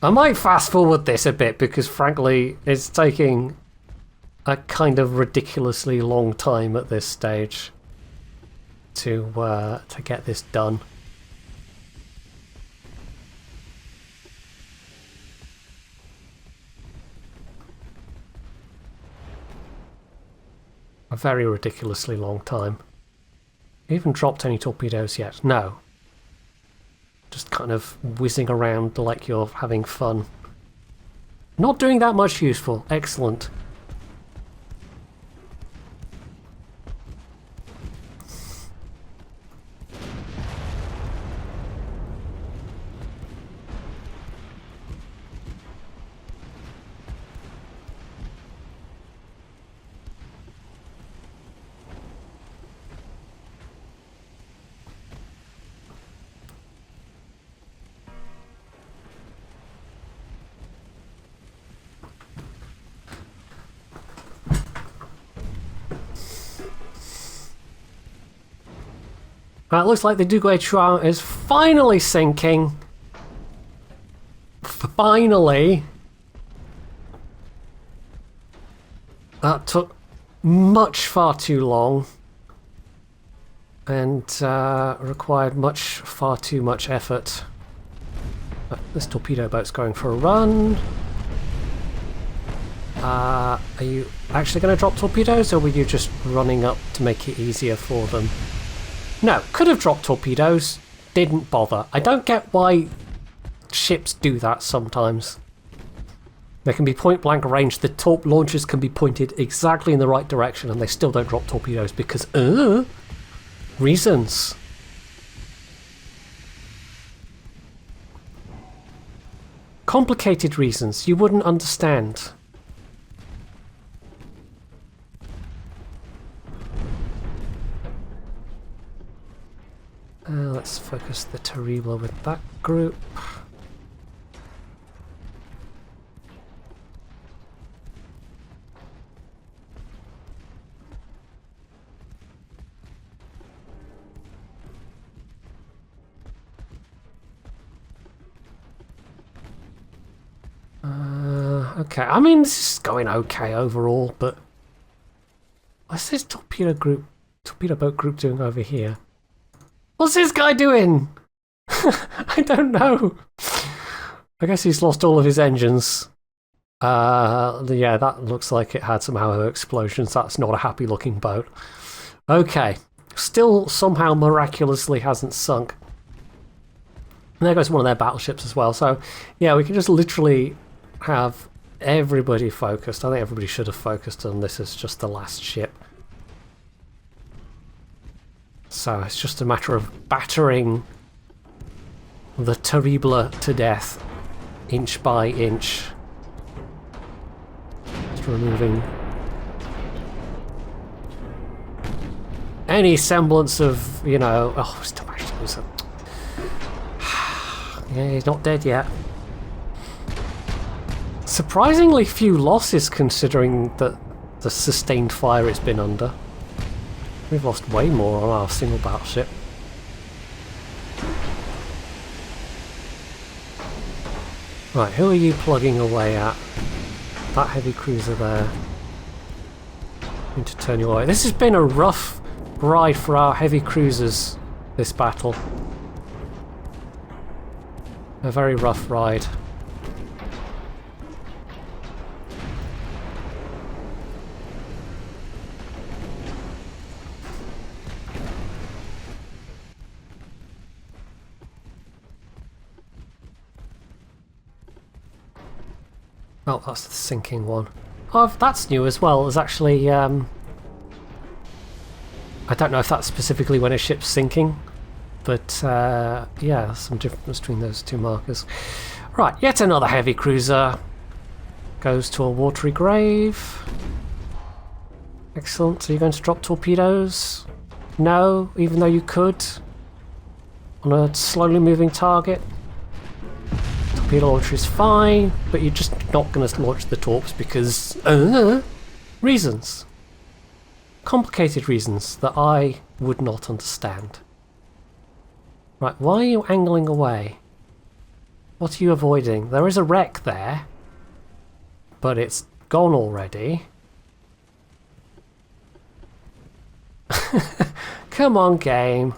I might fast forward this a bit because frankly it's taking a kind of ridiculously long time at this stage to get this done. A very ridiculously long time. Even dropped any torpedoes yet? No. Just kind of whizzing around like you're having fun. Not doing that much useful. Excellent. Right, looks like the Duguay-Trouin is finally sinking. Finally. That took much far too long. And required far too much effort. But this torpedo boat's going for a run. Are you actually going to drop torpedoes, or were you just running up to make it easier for them? No, could have dropped torpedoes, didn't bother. I don't get why ships do that sometimes. They can be point blank range, the torp launchers can be pointed exactly in the right direction and they still don't drop torpedoes because, reasons. Complicated reasons you wouldn't understand. Let's focus the Terrible with that group. Okay, I mean, this is going okay overall, but what's this torpedo boat group doing over here? What's this guy doing? I don't know. I guess he's lost all of his engines. Yeah, that looks like it had some ammo explosions. That's not a happy looking boat. Okay, still somehow miraculously hasn't sunk. And there goes one of their battleships as well. So yeah, we can just literally have everybody focused. I think everybody should have focused on this as just the last ship. So it's just a matter of battering the Terrible to death, inch by inch. Just removing any semblance of, you know... Oh, it's too. Yeah, he's not dead yet. Surprisingly few losses considering that the sustained fire it's been under. We've lost way more on our single battleship. Right, who are you plugging away at? That heavy cruiser there. Need to turn you away. This has been a rough ride for our heavy cruisers, this battle. A very rough ride. Oh, that's the sinking one. Oh, that's new as well. There's actually, I don't know if that's specifically when a ship's sinking, but yeah, some difference between those two markers. Right, yet another heavy cruiser goes to a watery grave. Excellent. So you're going to drop torpedoes? No, even though you could on a slowly moving target. Torpedo launcher is fine, but you're just not going to launch the torps because reasons. Complicated reasons that I would not understand. Right, why are you angling away? What are you avoiding? There is a wreck there, but it's gone already. Come on, game.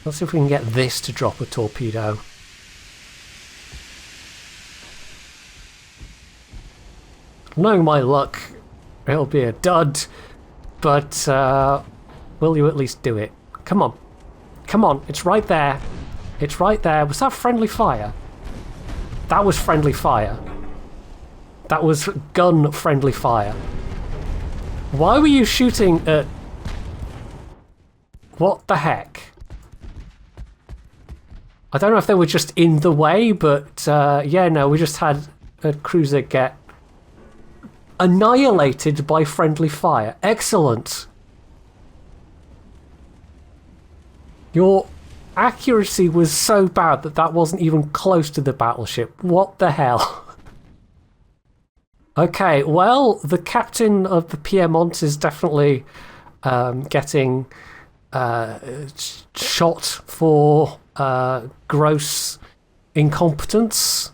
Let's see if we can get this to drop a torpedo. Knowing my luck, it'll be a dud, but will you at least do it? Come on. Come on, it's right there. It's right there. Was that friendly fire? That was friendly fire. That was gun friendly fire. Why were you shooting at... What the heck? I don't know if they were just in the way, but yeah, no, we just had a cruiser get annihilated by friendly fire. Excellent. Your accuracy was so bad that that wasn't even close to the battleship. What the hell? Okay, well, the captain of the Piedmont is definitely getting shot for gross incompetence.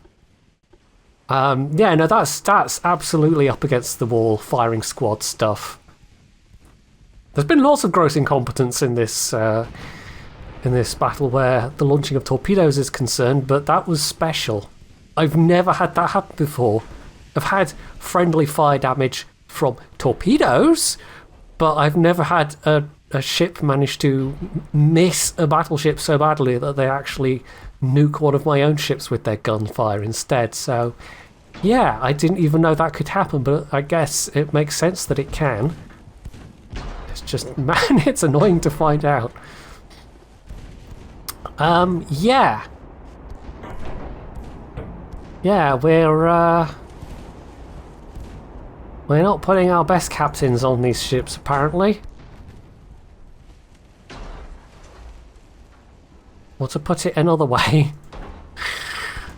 Yeah, no, that's absolutely up against the wall firing squad stuff. There's been lots of gross incompetence in this battle where the launching of torpedoes is concerned, but that was special. I've never had that happen before. I've had friendly fire damage from torpedoes, but I've never had a ship manage to miss a battleship so badly that they actually nuke one of my own ships with their gunfire instead. So, yeah, I didn't even know that could happen, but I guess it makes sense that it can. It's just, man, it's annoying to find out. Yeah. Yeah, we're not putting our best captains on these ships, apparently. Or to put it another way,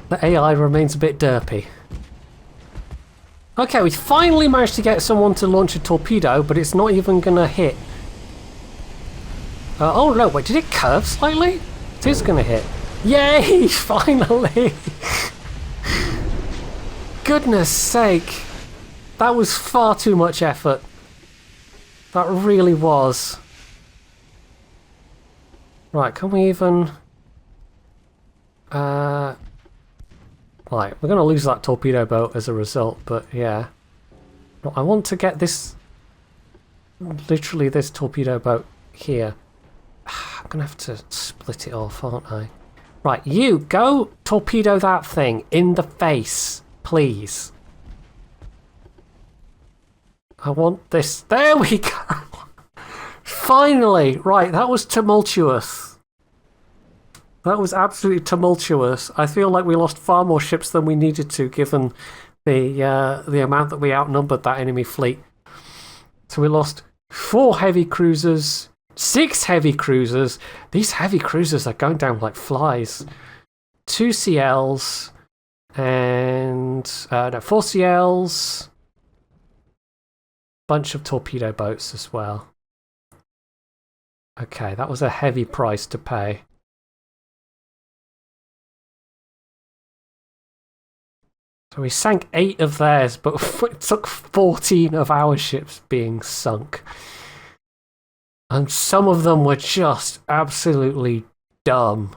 the AI remains a bit derpy. Okay, we finally managed to get someone to launch a torpedo, but it's not even gonna hit. Oh no, wait, did it curve slightly? It is gonna hit. Yay, finally! goodness sake. That was far too much effort. That really was. Right, can we even... Right, we're going to lose that torpedo boat as a result, but yeah. I want to get this... literally this torpedo boat here. I'm going to have to split it off, aren't I? Right, you, go torpedo that thing in the face, please. I want this... There we go! Finally! Right, that was tumultuous. That was absolutely tumultuous. I feel like we lost far more ships than we needed to, given the amount that we outnumbered that enemy fleet. So we lost 4 heavy cruisers, 6 heavy cruisers. These heavy cruisers are going down like flies. 2 CLs and... no, 4 CLs. Bunch of torpedo boats as well. Okay, that was a heavy price to pay. So we sank 8 of theirs, but it took 14 of our ships being sunk. And some of them were just absolutely dumb.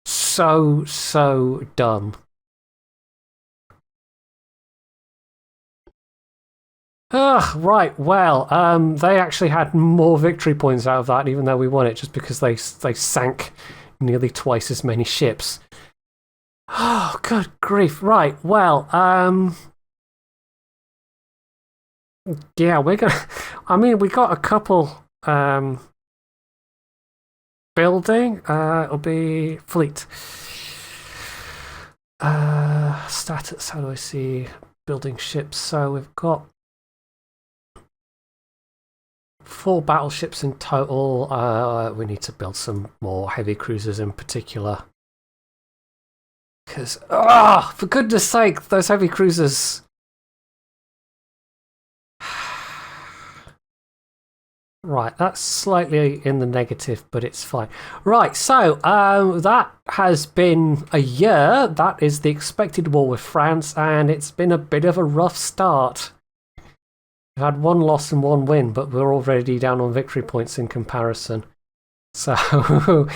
So dumb. Ugh, right, well, they actually had more victory points out of that, even though we won it, just because they sank nearly twice as many ships. Oh, good grief. Right, well, yeah, we're gonna... I mean, we got a couple, building, it'll be fleet. Status, how do I see building ships? So we've got 4 battleships in total. We need to build some more heavy cruisers in particular. Because, for goodness sake, those heavy cruisers... Right, that's slightly in the negative, but it's fine. Right, so that has been a year. That is the expected war with France, and it's been a bit of a rough start. We've had 1 loss and 1 win, but we're already down on victory points in comparison. So,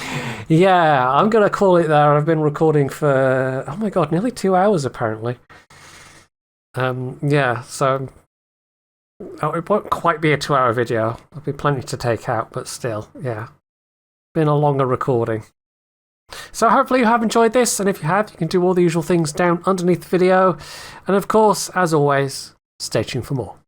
yeah, I'm going to call it there. I've been recording for, oh my god, nearly 2 hours apparently. Yeah, so it won't quite be a 2-hour video. There'll be plenty to take out, but still, yeah. Been a longer recording. So hopefully you have enjoyed this, and if you have, you can do all the usual things down underneath the video. And of course, as always, stay tuned for more.